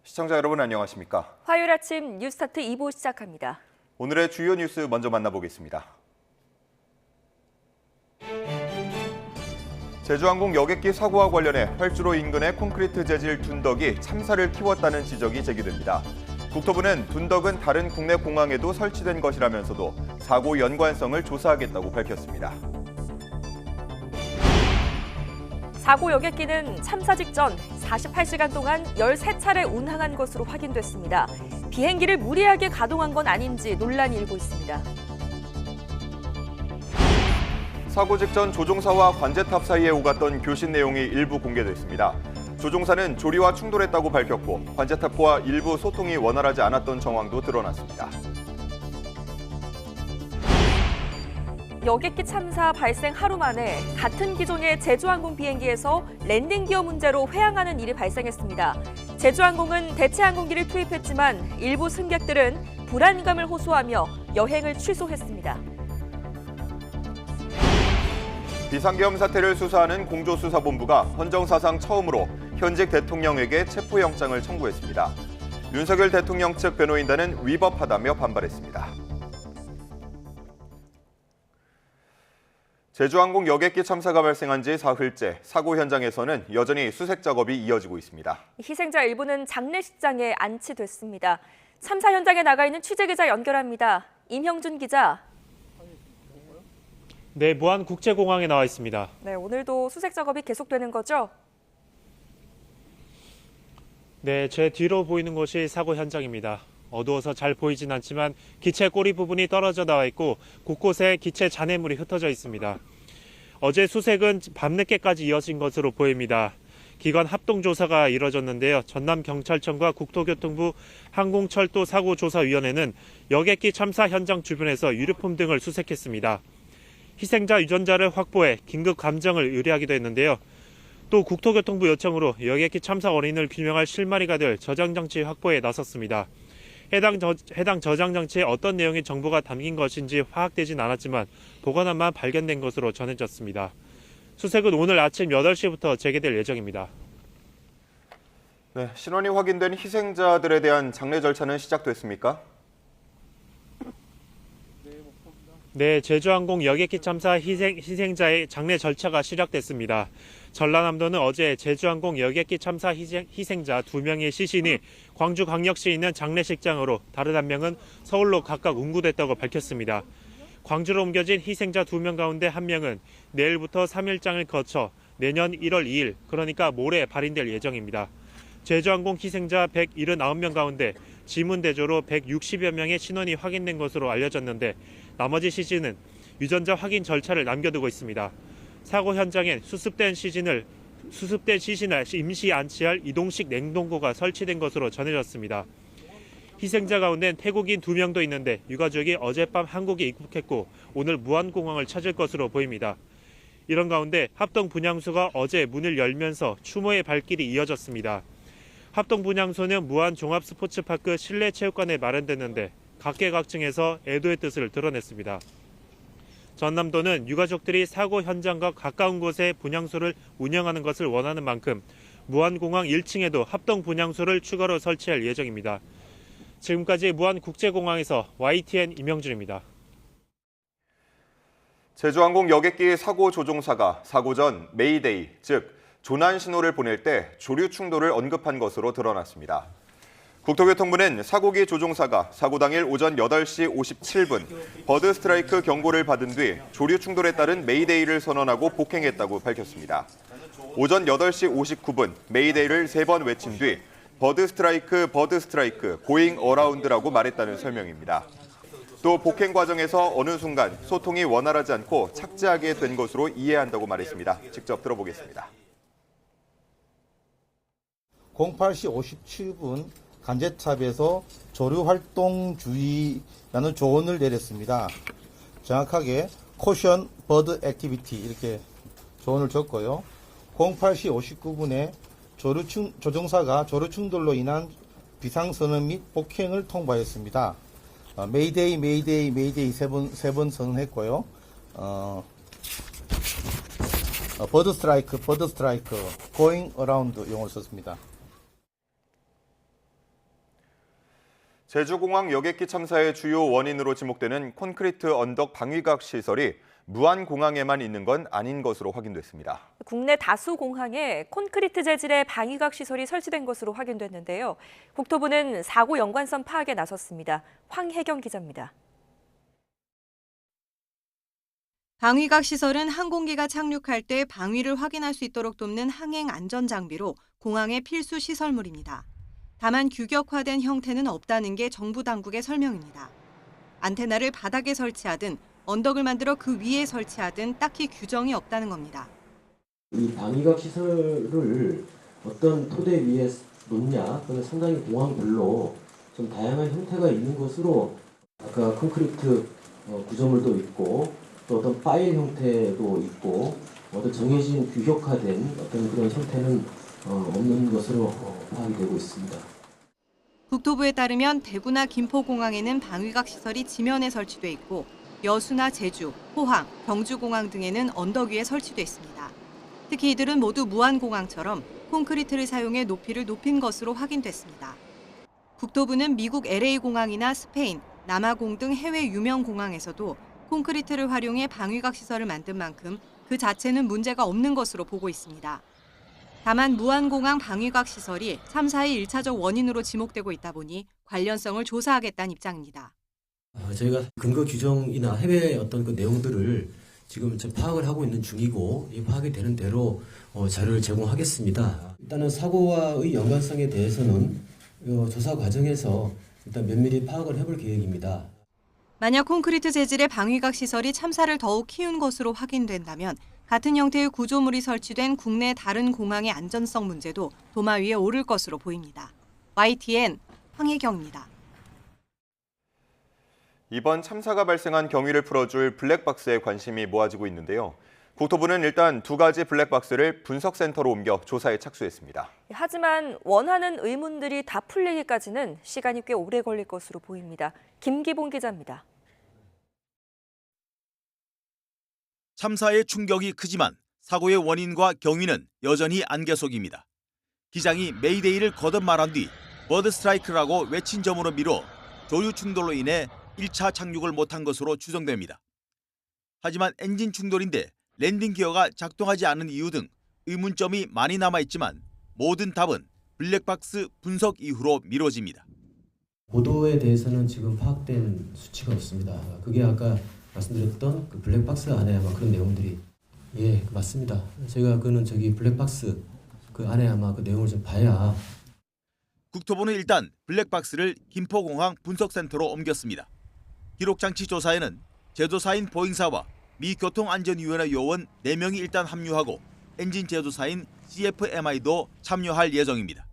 시청자 여러분 안녕하십니까? 화요일 아침 뉴스타트 2부 시작합니다. 오늘의 주요 뉴스 먼저 만나보겠습니다. 제주항공 여객기 사고와 관련해 활주로 인근의 콘크리트 재질 둔덕이 참사를 키웠다는 지적이 제기됩니다. 국토부는 둔덕은 다른 국내 공항에도 설치된 것이라면서도 사고 연관성을 조사하겠다고 밝혔습니다. 사고 여객기는 참사 직전 48시간 동안 13차례 운항한 것으로 확인됐습니다. 비행기를 무리하게 가동한 건 아닌지 논란이 일고 있습니다. 사고 직전 조종사와 관제탑 사이에 오갔던 교신 내용이 일부 공개됐습니다. 조종사는 조리와 충돌했다고 밝혔고 관제탑과 일부 소통이 원활하지 않았던 정황도 드러났습니다. 여객기 참사 발생 하루 만에 같은 기종의 제주항공 비행기에서 랜딩 기어 문제로 회항하는 일이 발생했습니다. 제주항공은 대체 항공기를 투입했지만 일부 승객들은 불안감을 호소하며 여행을 취소했습니다. 비상계엄 사태를 수사하는 공조수사본부가 헌정 사상 처음으로 현직 대통령에게 체포영장을 청구했습니다. 윤석열 대통령 측 변호인단은 위법하다며 반발했습니다. 제주항공 여객기 참사가 발생한 지 사흘째, 사고 현장에서는 여전히 수색 작업이 이어지고 있습니다. 희생자 일부는 장례식장에 안치됐습니다. 참사 현장에 나가 있는 취재기자 연결합니다. 임형준 기자. 네, 무안국제공항에 나와 있습니다. 네, 오늘도 수색 작업이 계속되는 거죠? 네, 제 뒤로 보이는 곳이 사고 현장입니다. 어두워서 잘 보이진 않지만 기체 꼬리 부분이 떨어져 나와 있고 곳곳에 기체 잔해물이 흩어져 있습니다. 어제 수색은 밤늦게까지 이어진 것으로 보입니다. 기관 합동조사가 이뤄졌는데요. 전남경찰청과 국토교통부 항공철도사고조사위원회는 여객기 참사 현장 주변에서 유류품 등을 수색했습니다. 희생자 유전자를 확보해 긴급 감정을 의뢰하기도 했는데요. 또 국토교통부 요청으로 여객기 참사 원인을 규명할 실마리가 될 저장장치 확보에 나섰습니다. 해당 저장장치에 어떤 내용의 정보가 담긴 것인지 파악되진 않았지만 보관함만 발견된 것으로 전해졌습니다. 수색은 오늘 아침 8시부터 재개될 예정입니다. 네, 신원이 확인된 희생자들에 대한 장례 절차는 시작됐습니까? 네, 제주항공 여객기 참사 희생자의 장례 절차가 시작됐습니다. 전라남도는 어제 제주항공 여객기 참사 희생자 2명의 시신이 광주광역시에 있는 장례식장으로 다른 한 명은 서울로 각각 운구됐다고 밝혔습니다. 광주로 옮겨진 희생자 2명 가운데 한 명은 내일부터 3일장을 거쳐 내년 1월 2일, 그러니까 모레 발인될 예정입니다. 제주항공 희생자 179명 가운데 지문대조로 160여 명의 신원이 확인된 것으로 알려졌는데 나머지 시신은 유전자 확인 절차를 남겨두고 있습니다. 사고 현장엔 수습된 시신을 임시 안치할 이동식 냉동고가 설치된 것으로 전해졌습니다. 희생자 가운데는 태국인 2명도 있는데 유가족이 어젯밤 한국에 입국했고 오늘 무안공항을 찾을 것으로 보입니다. 이런 가운데 합동분향소가 어제 문을 열면서 추모의 발길이 이어졌습니다. 합동분향소는 무안종합스포츠파크 실내체육관에 마련됐는데 각계각층에서 애도의 뜻을 드러냈습니다. 전남도는 유가족들이 사고 현장과 가까운 곳에 분향소를 운영하는 것을 원하는 만큼 무안공항 1층에도 합동분향소를 추가로 설치할 예정입니다. 지금까지 무안국제공항에서 YTN 임영준입니다. 제주항공 여객기 사고 조종사가 사고 전 메이데이, 즉 조난 신호를 보낼 때 조류 충돌을 언급한 것으로 드러났습니다. 국토교통부는 사고기 조종사가 사고 당일 오전 8시 57분 버드 스트라이크 경고를 받은 뒤 조류 충돌에 따른 메이데이를 선언하고 복행했다고 밝혔습니다. 오전 8시 59분 메이데이를 3번 외친 뒤 버드 스트라이크, 고잉 어라운드라고 말했다는 설명입니다. 또 복행 과정에서 어느 순간 소통이 원활하지 않고 착지하게 된 것으로 이해한다고 말했습니다. 직접 들어보겠습니다. 08시 57분 관제탑에서 조류 활동 주의라는 조언을 내렸습니다. 정확하게 caution bird activity 이렇게 조언을 줬고요. 08시 59분에 조종사가 조류 충돌로 인한 비상선언 및 복행을 통보했습니다. 메이데이 세 번 선언했고요. 버드 스트라이크, 고잉 어라운드 용어를 썼습니다. 제주공항 여객기 참사의 주요 원인으로 지목되는 콘크리트 언덕 방위각 시설이 무안공항에만 있는 건 아닌 것으로 확인됐습니다. 국내 다수 공항에 콘크리트 재질의 방위각 시설이 설치된 것으로 확인됐는데요. 국토부는 사고 연관성 파악에 나섰습니다. 황혜경 기자입니다. 방위각 시설은 항공기가 착륙할 때 방위를 확인할 수 있도록 돕는 항행 안전 장비로 공항의 필수 시설물입니다. 다만 규격화된 형태는 없다는 게 정부 당국의 설명입니다. 안테나를 바닥에 설치하든 언덕을 만들어 그 위에 설치하든 딱히 규정이 없다는 겁니다. 이 방위각 시설을 어떤 토대 위에 놓냐, 그건 상당히 공항별로 좀 다양한 형태가 있는 것으로 아까 콘크리트 구조물도 있고 또 어떤 파일 형태도 있고 어떤 정해진 규격화된 어떤 그런 형태는 없는 것으로 파악이 되고 있습니다. 국토부에 따르면 대구나 김포공항에는 방위각 시설이 지면에 설치돼 있고 여수나 제주, 포항, 경주공항 등에는 언덕 위에 설치돼 있습니다. 특히 이들은 모두 무안공항처럼 콘크리트를 사용해 높이를 높인 것으로 확인됐습니다. 국토부는 미국 LA공항이나 스페인, 남아공 등 해외 유명 공항에서도 콘크리트를 활용해 방위각 시설을 만든 만큼 그 자체는 문제가 없는 것으로 보고 있습니다. 다만 무안공항 방위각 시설이 참사의 1차적 원인으로 지목되고 있다 보니 관련성을 조사하겠다는 입장입니다. 저희가 근거 규정이나 해외 어떤 그 내용들을 지금 파악을 하고 있는 중이고 이 파악이 되는 대로 자료를 제공하겠습니다. 일단은 사고와의 연관성에 대해서는 조사 과정에서 일단 면밀히 파악을 해볼 계획입니다. 만약 콘크리트 재질의 방위각 시설이 참사를 더욱 키운 것으로 확인된다면 같은 형태의 구조물이 설치된 국내 다른 공항의 안전성 문제도 도마 위에 오를 것으로 보입니다. YTN 황혜경입니다. 이번 참사가 발생한 경위를 풀어줄 블랙박스에 관심이 모아지고 있는데요. 국토부는 일단 두 가지 블랙박스를 분석센터로 옮겨 조사에 착수했습니다. 하지만 원하는 의문들이 다 풀리기까지는 시간이 꽤 오래 걸릴 것으로 보입니다. 김기봉 기자입니다. 참사의 충격이 크지만 사고의 원인과 경위는 여전히 안개 속입니다. 기장이 메이데이를 거듭 말한 뒤 버드 스트라이크라고 외친 점으로 미뤄 조류 충돌로 인해 1차 착륙을 못한 것으로 추정됩니다. 하지만 엔진 충돌인데 랜딩 기어가 작동하지 않은 이유 등 의문점이 많이 남아있지만 모든 답은 블랙박스 분석 이후로 미뤄집니다. 보도에 대해서는 지금 파악된 수치가 없습니다. 그게 아까 말씀드렸던 그 블랙박스 안에 아마 그런 내용들이 맞습니다. 저희가 블랙박스 그 안에 아마 그 내용을 좀 봐야. 국토부는 일단 블랙박스를 김포공항 분석센터로 옮겼습니다. 기록장치 조사에는 제조사인 보잉사와 미 교통안전위원회 요원 4명이 일단 합류하고 엔진 제조사인 CFMI도 참여할 예정입니다.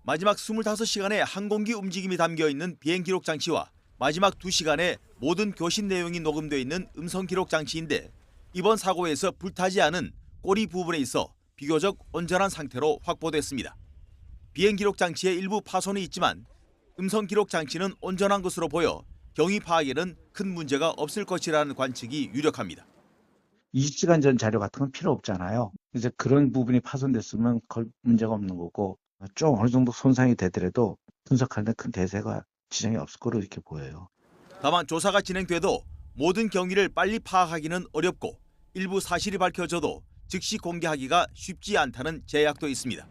마지막 25시간의 항공기 움직임이 담겨있는 비행 기록 장치와 마지막 2시간의 모든 교신 내용이 녹음되어 있는 음성 기록 장치인데 이번 사고에서 불타지 않은 꼬리 부분에 있어 비교적 온전한 상태로 확보됐습니다. 비행 기록 장치에 일부 파손이 있지만 음성 기록 장치는 온전한 것으로 보여 경위 파악에는 큰 문제가 없을 것이라는 관측이 유력합니다. 20시간 전 자료 같은 건 필요 없잖아요. 이제 그런 부분이 파손됐으면 문제가 없는 거고 좀 어느 정도 손상이 되더라도 분석하는 큰 대세가 지장이 없을 거로 이렇게 보여요. 다만 조사가 진행돼도 모든 경위를 빨리 파악하기는 어렵고 일부 사실이 밝혀져도 즉시 공개하기가 쉽지 않다는 제약도 있습니다.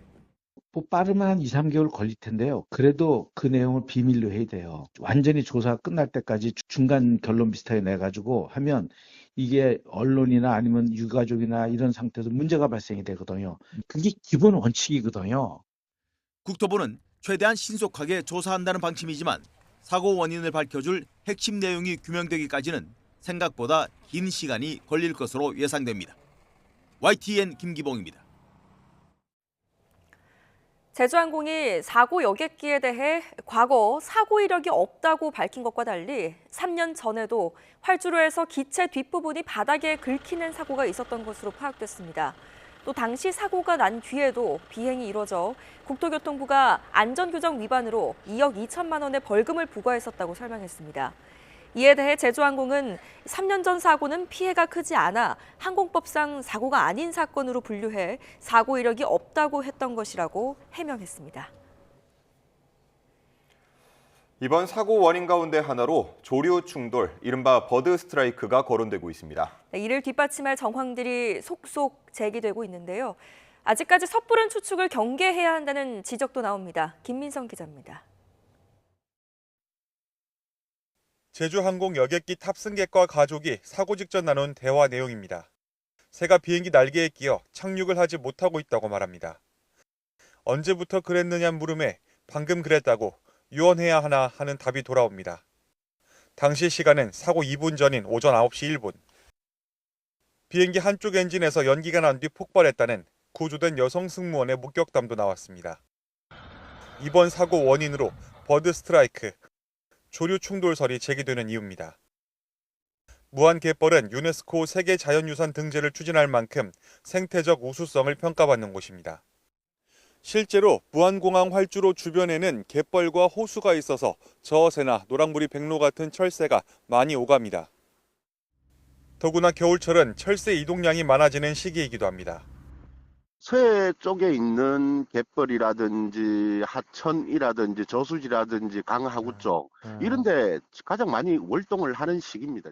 빠르면 한 2, 3개월 걸릴 텐데요. 그래도 그 내용을 비밀로 해야 돼요. 완전히 조사가 끝날 때까지 중간 결론 비슷하게 내가지고 하면 이게 언론이나 아니면 유가족이나 이런 상태에서 문제가 발생이 되거든요. 그게 기본 원칙이거든요. 국토부는 최대한 신속하게 조사한다는 방침이지만 사고 원인을 밝혀줄 핵심 내용이 규명되기까지는 생각보다 긴 시간이 걸릴 것으로 예상됩니다. YTN 김기봉입니다. 제주항공이 사고 여객기에 대해 과거 사고 이력이 없다고 밝힌 것과 달리 3년 전에도 활주로에서 기체 뒷부분이 바닥에 긁히는 사고가 있었던 것으로 파악됐습니다. 또 당시 사고가 난 뒤에도 비행이 이뤄져 국토교통부가 안전규정 위반으로 2억 2천만 원의 벌금을 부과했었다고 설명했습니다. 이에 대해 제주항공은 3년 전 사고는 피해가 크지 않아 항공법상 사고가 아닌 사건으로 분류해 사고 이력이 없다고 했던 것이라고 해명했습니다. 이번 사고 원인 가운데 하나로 조류 충돌, 이른바 버드 스트라이크가 거론되고 있습니다. 이를 뒷받침할 정황들이 속속 제기되고 있는데요. 아직까지 섣부른 추측을 경계해야 한다는 지적도 나옵니다. 김민성 기자입니다. 제주항공 여객기 탑승객과 가족이 사고 직전 나눈 대화 내용입니다. 새가 비행기 날개에 끼어 착륙을 하지 못하고 있다고 말합니다. 언제부터 그랬느냐 물음에 방금 그랬다고 유언해야 하나 하는 답이 돌아옵니다. 당시 시간은 사고 2분 전인 오전 9시 1분. 비행기 한쪽 엔진에서 연기가 난 뒤 폭발했다는 구조된 여성 승무원의 목격담도 나왔습니다. 이번 사고 원인으로 버드 스트라이크, 조류 충돌설이 제기되는 이유입니다. 무안갯벌은 유네스코 세계 자연유산 등재를 추진할 만큼 생태적 우수성을 평가받는 곳입니다. 실제로 무안공항 활주로 주변에는 갯벌과 호수가 있어서 저어새나 노랑무리 백로 같은 철새가 많이 오갑니다. 더구나 겨울철은 철새 이동량이 많아지는 시기이기도 합니다. 서해 쪽에 있는 갯벌이라든지 하천이라든지 저수지라든지 강하구 쪽 이런 데 가장 많이 월동을 하는 시기입니다.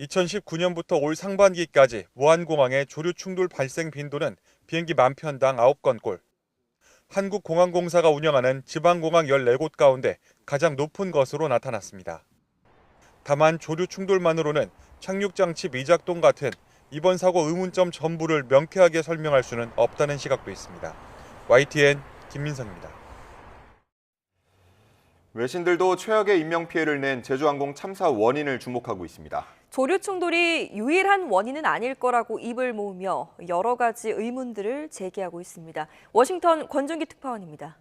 2019년부터 올 상반기까지 무안공항의 조류 충돌 발생 빈도는 비행기 만편당 9건꼴. 한국공항공사가 운영하는 지방공항 14곳 가운데 가장 높은 것으로 나타났습니다. 다만 조류 충돌만으로는 착륙장치 미작동 같은 이번 사고 의문점 전부를 명쾌하게 설명할 수는 없다는 시각도 있습니다. YTN 김민성입니다. 외신들도 최악의 인명피해를 낸 제주항공 참사 원인을 주목하고 있습니다. 조류 충돌이 유일한 원인은 아닐 거라고 입을 모으며 여러 가지 의문들을 제기하고 있습니다. 워싱턴 권준기 특파원입니다.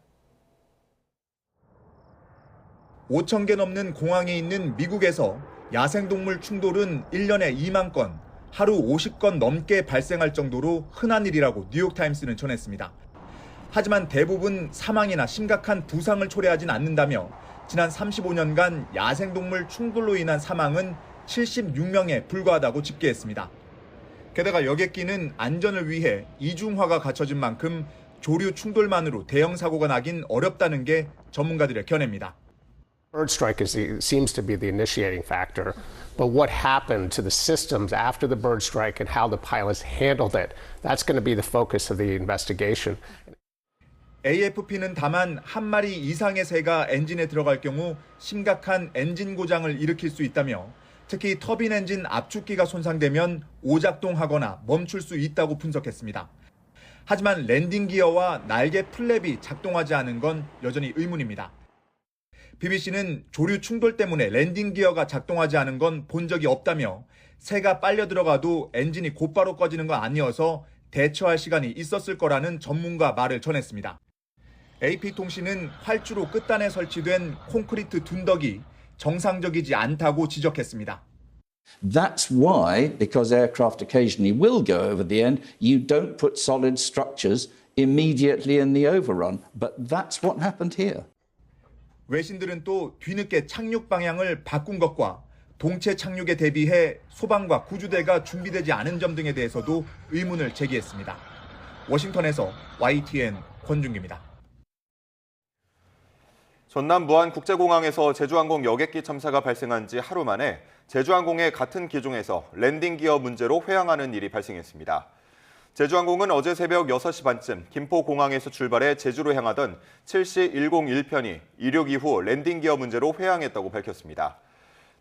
5,000개 넘는 공항이 있는 미국에서 야생동물 충돌은 1년에 2만 건, 하루 50건 넘게 발생할 정도로 흔한 일이라고 뉴욕타임스는 전했습니다. 하지만 대부분 사망이나 심각한 부상을 초래하진 않는다며 지난 35년간 야생동물 충돌로 인한 사망은 76명에 불과하다고 집계했습니다. 게다가 여객기는 안전을 위해 이중화가 갖춰진 만큼 조류 충돌만으로 대형 사고가 나긴 어렵다는 게 전문가들의 견해입니다. Bird strike seems to be the initiating factor, but what happened to the systems after the bird strike and how the pilots handled it, that's going to be the focus of the investigation. AFP는 다만 한 마리 이상의 새가 엔진에 들어갈 경우 심각한 엔진 고장을 일으킬 수 있다며 특히 터빈 엔진 압축기가 손상되면 오작동하거나 멈출 수 있다고 분석했습니다. 하지만 랜딩 기어와 날개 플랩이 작동하지 않은 건 여전히 의문입니다. BBC는 조류 충돌 때문에 랜딩 기어가 작동하지 않은 건 본 적이 없다며 새가 빨려 들어가도 엔진이 곧바로 꺼지는 건 아니어서 대처할 시간이 있었을 거라는 전문가 말을 전했습니다. AP통신은 활주로 끝단에 설치된 콘크리트 둔덕이 정상적이지 않다고 지적했습니다. That's why, because aircraft occasionally will go over the end, you don't put solid structures immediately in the overrun. But that's what happened here. 외신들은 또 뒤늦게 착륙 방향을 바꾼 것과 동체 착륙에 대비해 소방과 구조대가 준비되지 않은 점 등에 대해서도 의문을 제기했습니다. 워싱턴에서 YTN 권준기입니다. 전남 무안국제공항에서 제주항공 여객기 참사가 발생한 지 하루 만에 제주항공의 같은 기종에서 랜딩 기어 문제로 회항하는 일이 발생했습니다. 제주항공은 어제 새벽 6시 반쯤 김포공항에서 출발해 제주로 향하던 7시 101편이 이륙 이후 랜딩 기어 문제로 회항했다고 밝혔습니다.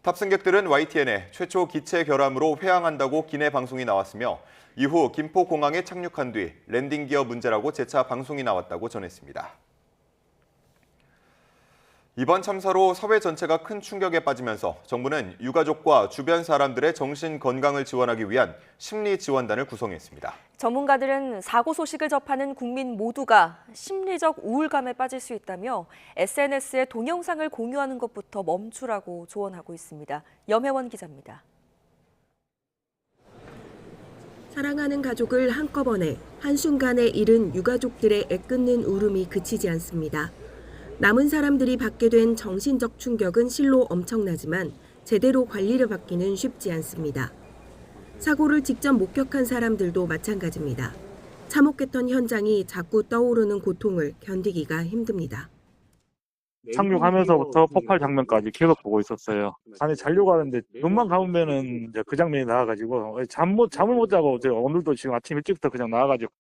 탑승객들은 YTN에 최초 기체 결함으로 회항한다고 기내 방송이 나왔으며 이후 김포공항에 착륙한 뒤 랜딩 기어 문제라고 재차 방송이 나왔다고 전했습니다. 이번 참사로 사회 전체가 큰 충격에 빠지면서 정부는 유가족과 주변 사람들의 정신 건강을 지원하기 위한 심리 지원단을 구성했습니다. 전문가들은 사고 소식을 접하는 국민 모두가 심리적 우울감에 빠질 수 있다며 SNS에 동영상을 공유하는 것부터 멈추라고 조언하고 있습니다. 염혜원 기자입니다. 사랑하는 가족을 한꺼번에 한순간에 잃은 유가족들의 애끓는 울음이 그치지 않습니다. 남은 사람들이 받게 된 정신적 충격은 실로 엄청나지만 제대로 관리를 받기는 쉽지 않습니다. 사고를 직접 목격한 사람들도 마찬가지입니다. 참혹했던 현장이 자꾸 떠오르는 고통을 견디기가 힘듭니다. 착륙하면서부터 폭발 장면까지 계속 보고 있었어요. 안에 자려고 하는데 눈만 감으면은 이제 그 장면이 나와가지고 잠을 못 자고 오늘도 지금 아침 일찍부터 그냥 나와가지고.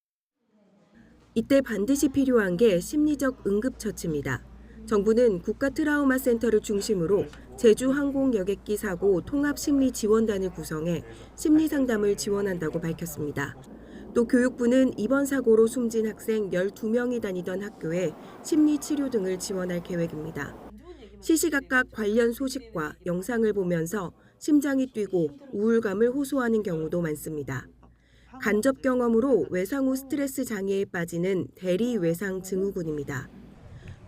이때 반드시 필요한 게 심리적 응급처치입니다. 정부는 국가트라우마센터를 중심으로 제주항공여객기 사고 통합심리지원단을 구성해 심리상담을 지원한다고 밝혔습니다. 또 교육부는 이번 사고로 숨진 학생 12명이 다니던 학교에 심리치료 등을 지원할 계획입니다. 시시각각 관련 소식과 영상을 보면서 심장이 뛰고 우울감을 호소하는 경우도 많습니다. 간접 경험으로 외상 후 스트레스 장애에 빠지는 대리 외상 증후군입니다.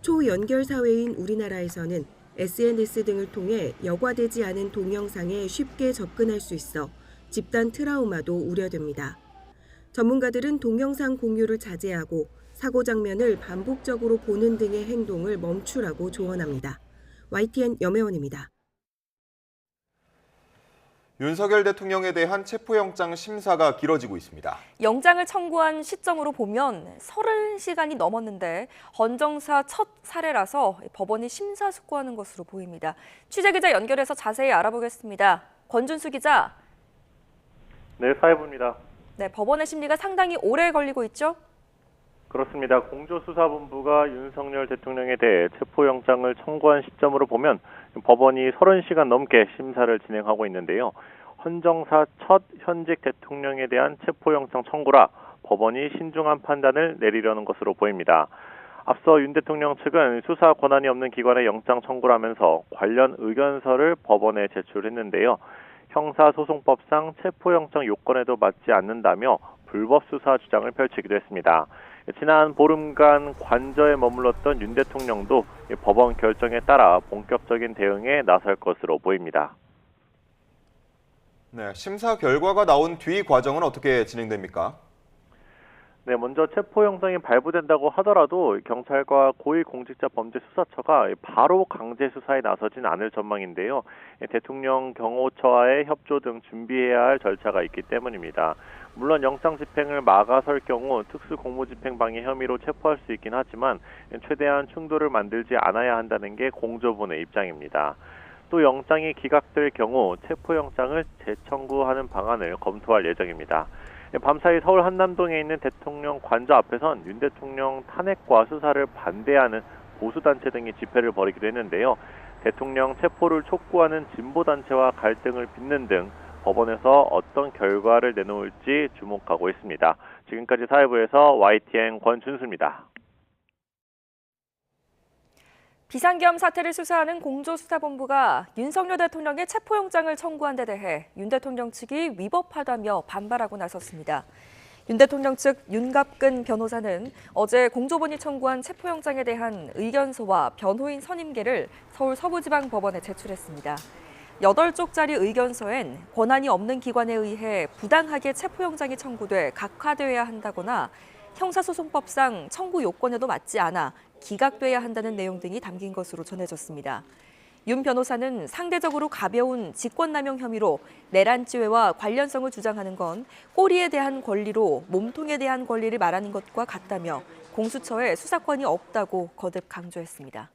초연결 사회인 우리나라에서는 SNS 등을 통해 여과되지 않은 동영상에 쉽게 접근할 수 있어 집단 트라우마도 우려됩니다. 전문가들은 동영상 공유를 자제하고 사고 장면을 반복적으로 보는 등의 행동을 멈추라고 조언합니다. YTN 염혜원입니다. 윤석열 대통령에 대한 체포영장 심사가 길어지고 있습니다. 영장을 청구한 시점으로 보면 30시간이 넘었는데 헌정사 첫 사례라서 법원이 심사숙고하는 것으로 보입니다. 취재기자 연결해서 자세히 알아보겠습니다. 권준수 기자. 네, 사회부입니다. 네, 법원의 심리가 상당히 오래 걸리고 있죠? 그렇습니다. 공조수사본부가 윤석열 대통령에 대해 체포영장을 청구한 시점으로 보면 법원이 30시간 넘게 심사를 진행하고 있는데요. 헌정사 첫 현직 대통령에 대한 체포영장 청구라 법원이 신중한 판단을 내리려는 것으로 보입니다. 앞서 윤 대통령 측은 수사 권한이 없는 기관에 영장 청구를 하면서 관련 의견서를 법원에 제출했는데요. 형사소송법상 체포영장 요건에도 맞지 않는다며 불법 수사 주장을 펼치기도 했습니다. 지난 보름간 관저에 머물렀던 윤 대통령도 법원 결정에 따라 본격적인 대응에 나설 것으로 보입니다. 네, 심사 결과가 나온 뒤 과정은 어떻게 진행됩니까? 네, 먼저 체포영장이 발부된다고 하더라도 경찰과 고위공직자범죄수사처가 바로 강제 수사에 나서진 않을 전망인데요. 대통령 경호처와의 협조 등 준비해야 할 절차가 있기 때문입니다. 물론 영장 집행을 막아설 경우 특수공무집행방해 혐의로 체포할 수 있긴 하지만 최대한 충돌을 만들지 않아야 한다는 게 공조본의 입장입니다. 또 영장이 기각될 경우 체포영장을 재청구하는 방안을 검토할 예정입니다. 밤사이 서울 한남동에 있는 대통령 관저 앞에선 윤 대통령 탄핵과 수사를 반대하는 보수단체 등이 집회를 벌이기도 했는데요. 대통령 체포를 촉구하는 진보단체와 갈등을 빚는 등 법원에서 어떤 결과를 내놓을지 주목하고 있습니다. 지금까지 사회부에서 YTN 권준수입니다. 비상계엄 사태를 수사하는 공조수사본부가 윤석열 대통령의 체포영장을 청구한 데 대해 윤 대통령 측이 위법하다며 반발하고 나섰습니다. 윤 대통령 측 윤갑근 변호사는 어제 공조본이 청구한 체포영장에 대한 의견서와 변호인 선임계를 서울 서부지방법원에 제출했습니다. 8쪽짜리 의견서엔 권한이 없는 기관에 의해 부당하게 체포영장이 청구돼 각하되어야 한다거나 형사소송법상 청구 요건에도 맞지 않아 기각돼야 한다는 내용 등이 담긴 것으로 전해졌습니다. 윤 변호사는 상대적으로 가벼운 직권남용 혐의로 내란죄와 관련성을 주장하는 건 꼬리에 대한 권리로 몸통에 대한 권리를 말하는 것과 같다며 공수처에 수사권이 없다고 거듭 강조했습니다.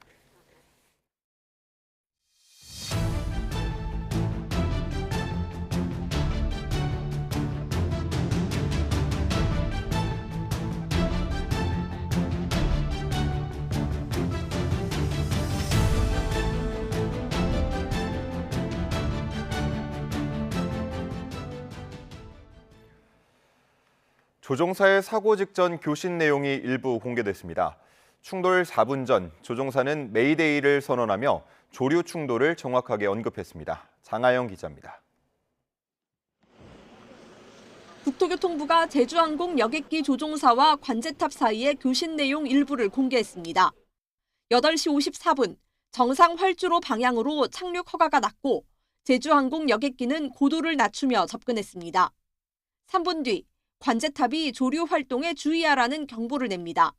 조종사의 사고 직전 교신 내용이 일부 공개됐습니다. 충돌 4분 전 조종사는 메이데이를 선언하며 조류 충돌을 정확하게 언급했습니다. 장하영 기자입니다. 국토교통부가 제주항공 여객기 조종사와 관제탑 사이의 교신 내용 일부를 공개했습니다. 8시 54분 정상 활주로 방향으로 착륙 허가가 났고 제주항공 여객기는 고도를 낮추며 접근했습니다. 3분 뒤 관제탑이 조류 활동에 주의하라는 경보를 냅니다.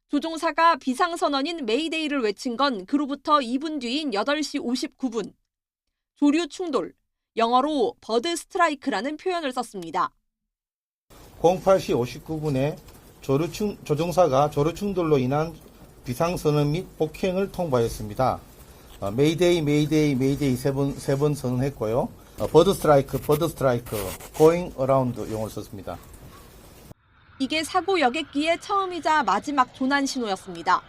조종사가 비상선언인 메이데이를 외친 건 그로부터 2분 뒤인 8시 59분. 조류 충돌, 영어로 버드 스트라이크라는 표현을 썼습니다. 08시 59분에 조종사가 조류 충돌로 인한 비상선언 및 폭행을 통보하였습니다. 메이데이, 메이데이, 메이데이 세 번 선언했고요. 버드 스트라이크, going around 용어를 썼습니다. 이게 사고 여객기의 처음이자 마지막 조난 신호였습니다.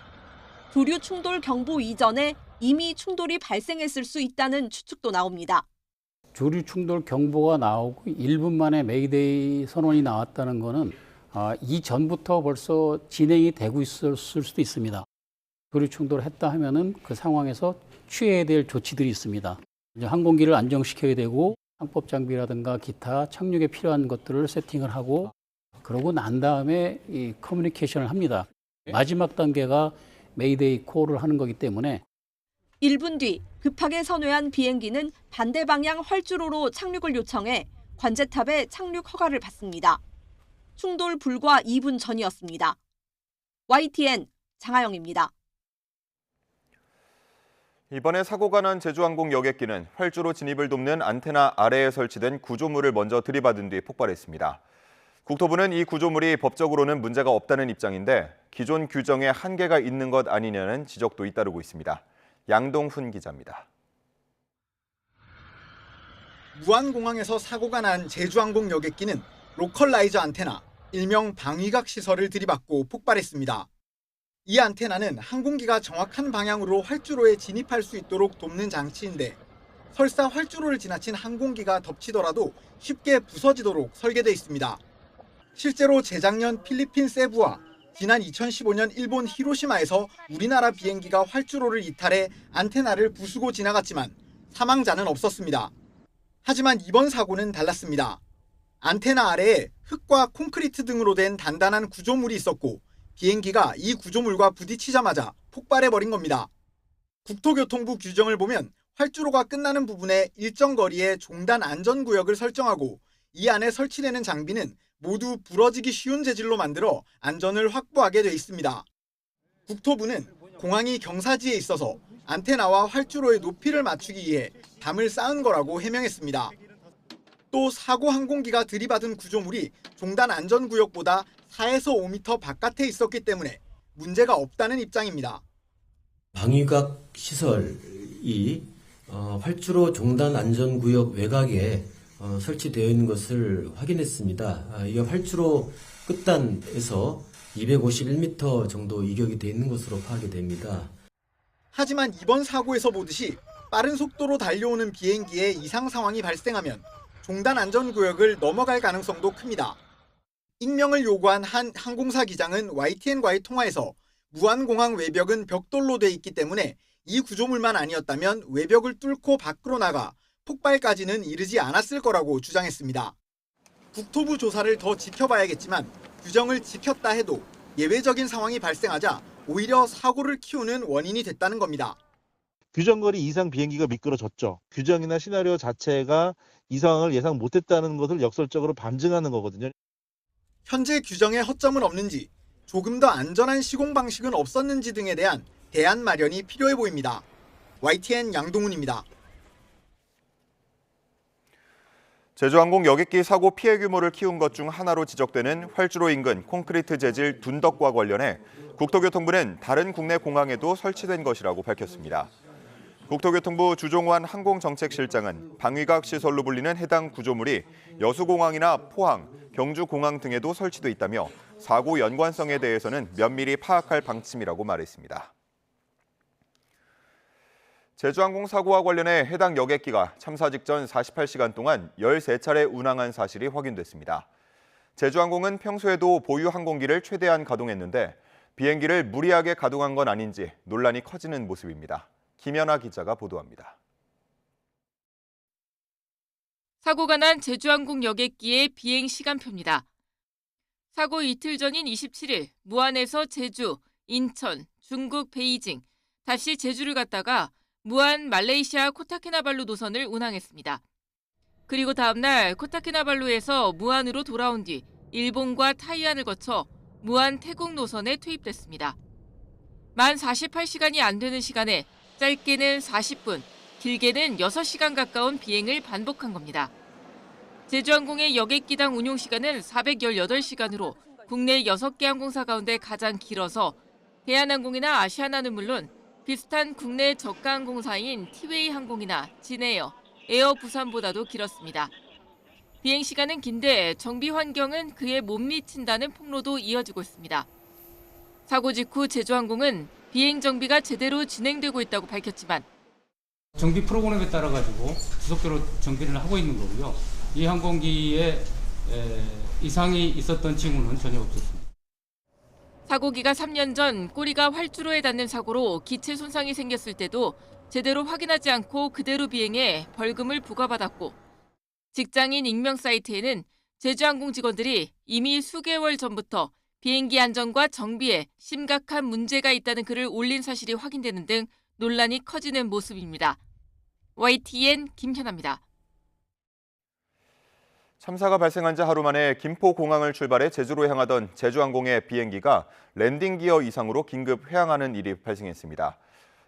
조류 충돌 경보 이전에 이미 충돌이 발생했을 수 있다는 추측도 나옵니다. 조류 충돌 경보가 나오고 1분 만에 메이데이 선언이 나왔다는 것은 이전부터 벌써 진행이 되고 있을 수도 있습니다. 조류 충돌을 했다 하면은 그 상황에서 취해야 될 조치들이 있습니다. 이제 항공기를 안정시켜야 되고 항법 장비라든가 기타 착륙에 필요한 것들을 세팅을 하고 그러고 난 다음에 이 커뮤니케이션을 합니다. 마지막 단계가 메이데이 콜을 하는 거기 때문에 1분 뒤 급하게 선회한 비행기는 반대 방향 활주로로 착륙을 요청해 관제탑에 착륙 허가를 받습니다. 충돌 불과 2분 전이었습니다. YTN 장하영입니다. 이번에 사고가 난 제주항공 여객기는 활주로 진입을 돕는 안테나 아래에 설치된 구조물을 먼저 들이받은 뒤 폭발했습니다. 국토부는 이 구조물이 법적으로는 문제가 없다는 입장인데 기존 규정에 한계가 있는 것 아니냐는 지적도 잇따르고 있습니다. 양동훈 기자입니다. 무안공항에서 사고가 난 제주항공 여객기는 로컬라이저 안테나, 일명 방위각 시설을 들이받고 폭발했습니다. 이 안테나는 항공기가 정확한 방향으로 활주로에 진입할 수 있도록 돕는 장치인데 설사 활주로를 지나친 항공기가 덮치더라도 쉽게 부서지도록 설계돼 있습니다. 실제로 재작년 필리핀 세부와 지난 2015년 일본 히로시마에서 우리나라 비행기가 활주로를 이탈해 안테나를 부수고 지나갔지만 사망자는 없었습니다. 하지만 이번 사고는 달랐습니다. 안테나 아래에 흙과 콘크리트 등으로 된 단단한 구조물이 있었고 비행기가 이 구조물과 부딪히자마자 폭발해버린 겁니다. 국토교통부 규정을 보면 활주로가 끝나는 부분에 일정 거리에 종단 안전구역을 설정하고 이 안에 설치되는 장비는 모두 부러지기 쉬운 재질로 만들어 안전을 확보하게 돼 있습니다. 국토부는 공항이 경사지에 있어서 안테나와 활주로의 높이를 맞추기 위해 담을 쌓은 거라고 해명했습니다. 또 사고 항공기가 들이받은 구조물이 종단 안전구역보다 4에서 5m 바깥에 있었기 때문에 문제가 없다는 입장입니다. 방위각 시설이 활주로 종단 안전구역 외곽에 설치되어 있는 것을 확인했습니다. 이게 활주로 끝단에서 251m 정도 이격이 되어 있는 것으로 파악이 됩니다. 하지만 이번 사고에서 보듯이 빠른 속도로 달려오는 비행기에 이상 상황이 발생하면 종단 안전구역을 넘어갈 가능성도 큽니다. 익명을 요구한 한 항공사 기장은 YTN과의 통화에서 무안공항 외벽은 벽돌로 돼 있기 때문에 이 구조물만 아니었다면 외벽을 뚫고 밖으로 나가 폭발까지는 이르지 않았을 거라고 주장했습니다. 국토부 조사를 더 지켜봐야겠지만 규정을 지켰다 해도 예외적인 상황이 발생하자 오히려 사고를 키우는 원인이 됐다는 겁니다. 규정거리 이상 비행기가 미끄러졌죠. 규정이나 시나리오 자체가 이 상황을 예상 못했다는 것을 역설적으로 반증하는 거거든요. 현재 규정에 허점은 없는지, 조금 더 안전한 시공 방식은 없었는지 등에 대한 대안 마련이 필요해 보입니다. YTN 양동훈입니다. 제주항공 여객기 사고 피해 규모를 키운 것 중 하나로 지적되는 활주로 인근 콘크리트 재질 둔덕과 관련해 국토교통부는 다른 국내 공항에도 설치된 것이라고 밝혔습니다. 국토교통부 주종환 항공정책실장은 방위각 시설로 불리는 해당 구조물이 여수공항이나 포항, 경주공항 등에도 설치돼 있다며 사고 연관성에 대해서는 면밀히 파악할 방침이라고 말했습니다. 제주항공 사고와 관련해 해당 여객기가 참사 직전 48시간 동안 13차례 운항한 사실이 확인됐습니다. 제주항공은 평소에도 보유 항공기를 최대한 가동했는데 비행기를 무리하게 가동한 건 아닌지 논란이 커지는 모습입니다. 김연아 기자가 보도합니다. 사고가 난 제주항공 여객기의 비행 시간표입니다. 사고 이틀 전인 27일 무안에서 제주, 인천, 중국 베이징, 다시 제주를 갔다가 무안 말레이시아 코타키나발루 노선을 운항했습니다. 그리고 다음 날 코타키나발루에서 무안으로 돌아온 뒤 일본과 타이안을 거쳐 무안 태국 노선에 투입됐습니다. 만 48시간이 안 되는 시간에 짧게는 40분, 길게는 6시간 가까운 비행을 반복한 겁니다. 제주항공의 여객기당 운용시간은 418시간으로 국내 6개 항공사 가운데 가장 길어서 대한항공이나 아시아나는 물론 비슷한 국내 저가 항공사인 티웨이 항공이나 진에어, 에어 부산보다도 길었습니다. 비행 시간은 긴데 정비 환경은 그에 못 미친다는 폭로도 이어지고 있습니다. 사고 직후 제주항공은 비행 정비가 제대로 진행되고 있다고 밝혔지만 정비 프로그램에 따라 가지고 지속적으로 정비를 하고 있는 거고요. 이 항공기에 이상이 있었던 징후는 전혀 없었습니다. 사고기가 3년 전 꼬리가 활주로에 닿는 사고로 기체 손상이 생겼을 때도 제대로 확인하지 않고 그대로 비행해 벌금을 부과받았고 직장인 익명 사이트에는 제주항공 직원들이 이미 수개월 전부터 비행기 안전과 정비에 심각한 문제가 있다는 글을 올린 사실이 확인되는 등 논란이 커지는 모습입니다. YTN 김현아입니다. 참사가 발생한 지 하루 만에 김포공항을 출발해 제주로 향하던 제주항공의 비행기가 랜딩기어 이상으로 긴급 회항하는 일이 발생했습니다.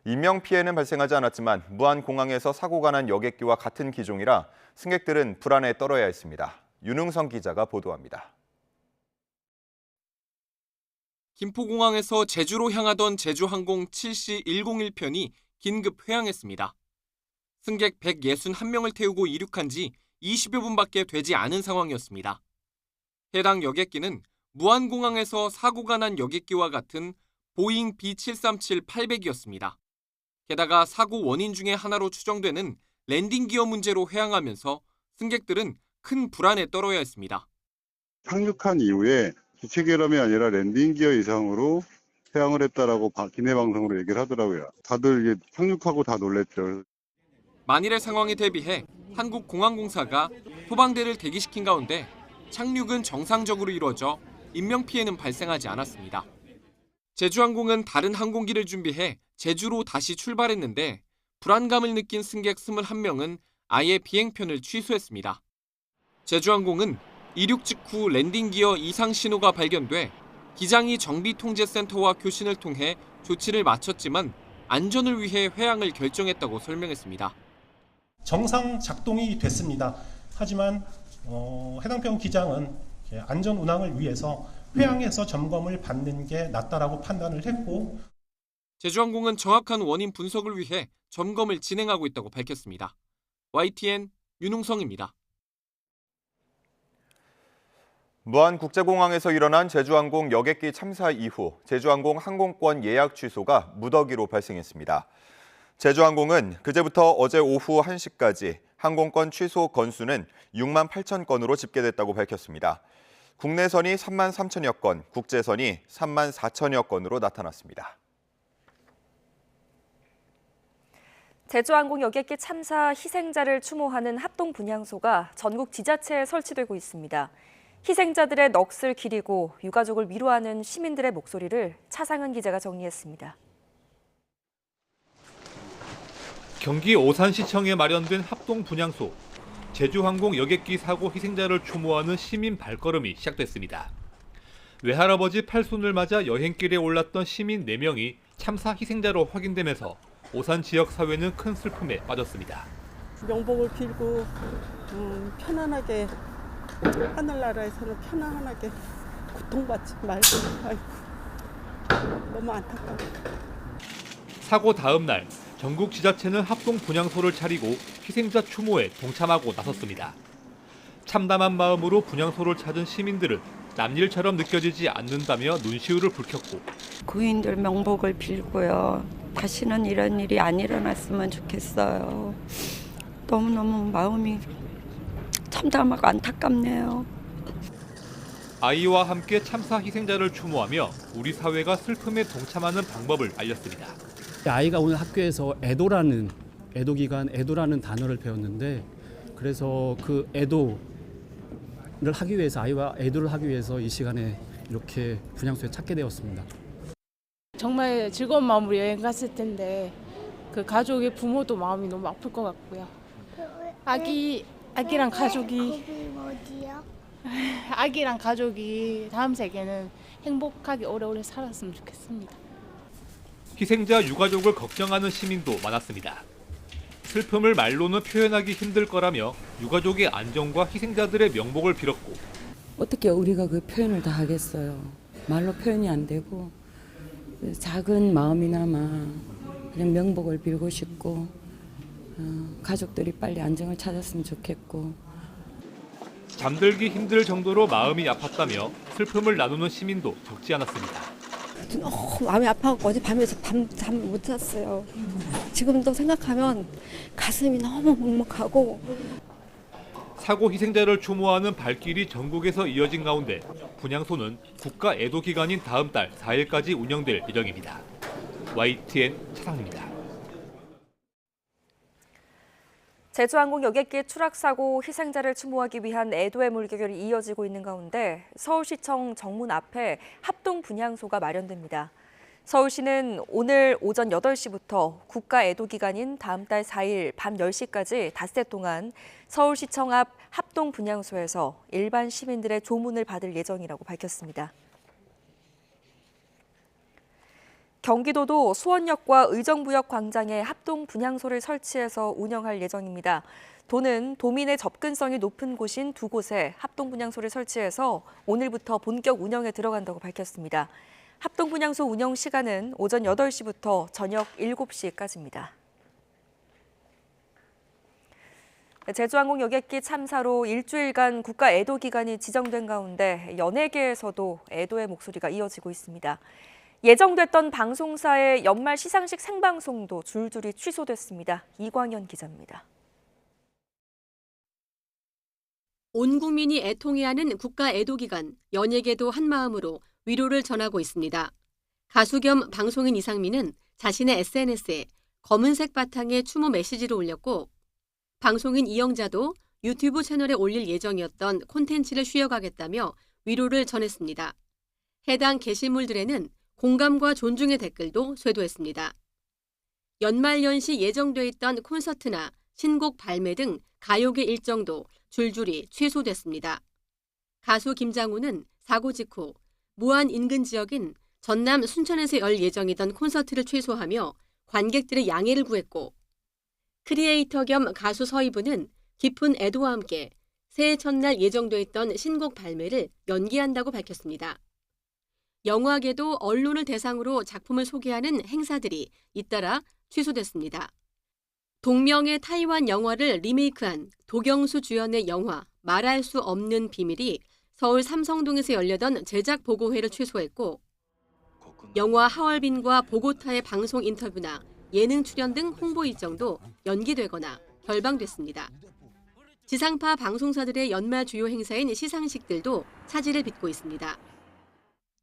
인명피해는 발생하지 않았지만 무안공항에서 사고가 난 여객기와 같은 기종이라 승객들은 불안에 떨어야 했습니다. 윤흥성 기자가 보도합니다. 김포공항에서 제주로 향하던 제주항공 7C101편이 긴급 회항했습니다. 승객 161명을 태우고 이륙한 지 20여 분밖에 되지 않은 상황이었습니다. 해당 여객기는 무안공항에서 사고가 난 여객기와 같은 보잉 B737-800이었습니다. 게다가 사고 원인 중에 하나로 추정되는 랜딩 기어 문제로 회항하면서 승객들은 큰 불안에 떨어야 했습니다. 착륙한 이후에 기체 결함이 아니라 랜딩 기어 이상으로 회항을 했다라고 기내 방송으로 얘기를 하더라고요. 다들 착륙하고 다 놀랬죠. 만일의 상황에 대비해 한국공항공사가 소방대를 대기시킨 가운데 착륙은 정상적으로 이루어져 인명피해는 발생하지 않았습니다. 제주항공은 다른 항공기를 준비해 제주로 다시 출발했는데 불안감을 느낀 승객 21명은 아예 비행편을 취소했습니다. 제주항공은 이륙 직후 랜딩기어 이상 신호가 발견돼 기장이 정비통제센터와 교신을 통해 조치를 마쳤지만 안전을 위해 회항을 결정했다고 설명했습니다. 정상 작동이 됐습니다. 하지만 해당 편 기장은 안전 운항을 위해서 회항에서 점검을 받는 게 낫다라고 판단을 했고 제주항공은 정확한 원인 분석을 위해 점검을 진행하고 있다고 밝혔습니다. YTN 윤웅성입니다. 무안국제공항에서 일어난 제주항공 여객기 참사 이후 제주항공 항공권 예약 취소가 무더기로 발생했습니다. 제주항공은 그제부터 어제 오후 1시까지 항공권 취소 건수는 6만 8천 건으로 집계됐다고 밝혔습니다. 국내선이 3만 3천여 건, 국제선이 3만 4천여 건으로 나타났습니다. 제주항공 여객기 참사 희생자를 추모하는 합동 분향소가 전국 지자체에 설치되고 있습니다. 희생자들의 넋을 기리고 유가족을 위로하는 시민들의 목소리를 차상은 기자가 정리했습니다. 경기 오산시청에 마련된 합동 분향소. 제주항공 여객기 사고 희생자를 추모하는 시민 발걸음이 시작됐습니다. 외할아버지 팔순을 맞아 여행길에 올랐던 시민 4명이 참사 희생자로 확인되면서 오산 지역 사회는 큰 슬픔에 빠졌습니다. 명복을 빌고 편안하게 하늘나라에서는 편안하게 고통받지 말고 아이고 너무 안타까워. 사고 다음 날 전국 지자체는 합동 분향소를 차리고 희생자 추모에 동참하고 나섰습니다. 참담한 마음으로 분향소를 찾은 시민들은 남일처럼 느껴지지 않는다며 눈시울을 붉혔고 고인들 명복을 빌고요. 다시는 이런 일이 안 일어났으면 좋겠어요. 너무너무 마음이 참담하고 안타깝네요. 아이와 함께 참사 희생자를 추모하며 우리 사회가 슬픔에 동참하는 방법을 알렸습니다. 아이가 오늘 학교에서 애도라는 단어를 배웠는데 그래서 그 애도를 하기 위해서 아이와 애도를 하기 위해서 이 시간에 이렇게 분향소에 찾게 되었습니다. 정말 즐거운 마음으로 여행 갔을 텐데 그 가족의 부모도 마음이 너무 아플 것 같고요. 아기랑 가족이 다음 세계는 행복하게 오래오래 살았으면 좋겠습니다. 희생자 유가족을 걱정하는 시민도 많았습니다. 슬픔을 말로는 표현하기 힘들 거라며 유가족의 안정과 희생자들의 명복을 빌었고 어떻게 우리가 그 표현을 다 하겠어요. 말로 표현이 안 되고 작은 마음이나마 그냥 명복을 빌고 싶고 가족들이 빨리 안정을 찾았으면 좋겠고. 잠들기 힘들 정도로 마음이 아팠다며 슬픔을 나누는 시민도 적지 않았습니다. 너무 마음이 아파갖고 어젯밤에 잠 못 잤어요. 지금도 생각하면 가슴이 너무 먹먹하고. 사고 희생자를 추모하는 발길이 전국에서 이어진 가운데 분향소는 국가 애도 기간인 다음 달 4일까지 운영될 예정입니다. YTN 차상입니다. 제주항공 여객기 추락사고 희생자를 추모하기 위한 애도의 물결이 이어지고 있는 가운데 서울시청 정문 앞에 합동 분향소가 마련됩니다. 서울시는 오늘 오전 8시부터 국가 애도 기간인 다음 달 4일 밤 10시까지 닷새 동안 서울시청 앞 합동 분향소에서 일반 시민들의 조문을 받을 예정이라고 밝혔습니다. 경기도도 수원역과 의정부역 광장에 합동 분향소를 설치해서 운영할 예정입니다. 도는 도민의 접근성이 높은 곳인 두 곳에 합동 분향소를 설치해서 오늘부터 본격 운영에 들어간다고 밝혔습니다. 합동 분향소 운영 시간은 오전 8시부터 저녁 7시까지입니다. 제주항공 여객기 참사로 일주일간 국가 애도 기간이 지정된 가운데 연예계에서도 애도의 목소리가 이어지고 있습니다. 예정됐던 방송사의 연말 시상식 생방송도 줄줄이 취소됐습니다. 이광현 기자입니다. 온 국민이 애통해하는 국가 애도 기간, 연예계도 한마음으로 위로를 전하고 있습니다. 가수 겸 방송인 이상민은 자신의 SNS에 검은색 바탕에 추모 메시지를 올렸고 방송인 이영자도 유튜브 채널에 올릴 예정이었던 콘텐츠를 쉬어가겠다며 위로를 전했습니다. 해당 게시물들에는 공감과 존중의 댓글도 쇄도했습니다. 연말연시 예정돼 있던 콘서트나 신곡 발매 등 가요계 일정도 줄줄이 취소됐습니다. 가수 김장훈은 사고 직후 무안 인근 지역인 전남 순천에서 열 예정이던 콘서트를 취소하며 관객들의 양해를 구했고 크리에이터 겸 가수 서희부는 깊은 애도와 함께 새해 첫날 예정돼 있던 신곡 발매를 연기한다고 밝혔습니다. 영화계도 언론을 대상으로 작품을 소개하는 행사들이 잇따라 취소됐습니다. 동명의 타이완 영화를 리메이크한 도경수 주연의 영화 말할 수 없는 비밀이 서울 삼성동에서 열려던 제작 보고회를 취소했고 영화 하얼빈과 보고타의 방송 인터뷰나 예능 출연 등 홍보 일정도 연기되거나 결방됐습니다. 지상파 방송사들의 연말 주요 행사인 시상식들도 차질을 빚고 있습니다.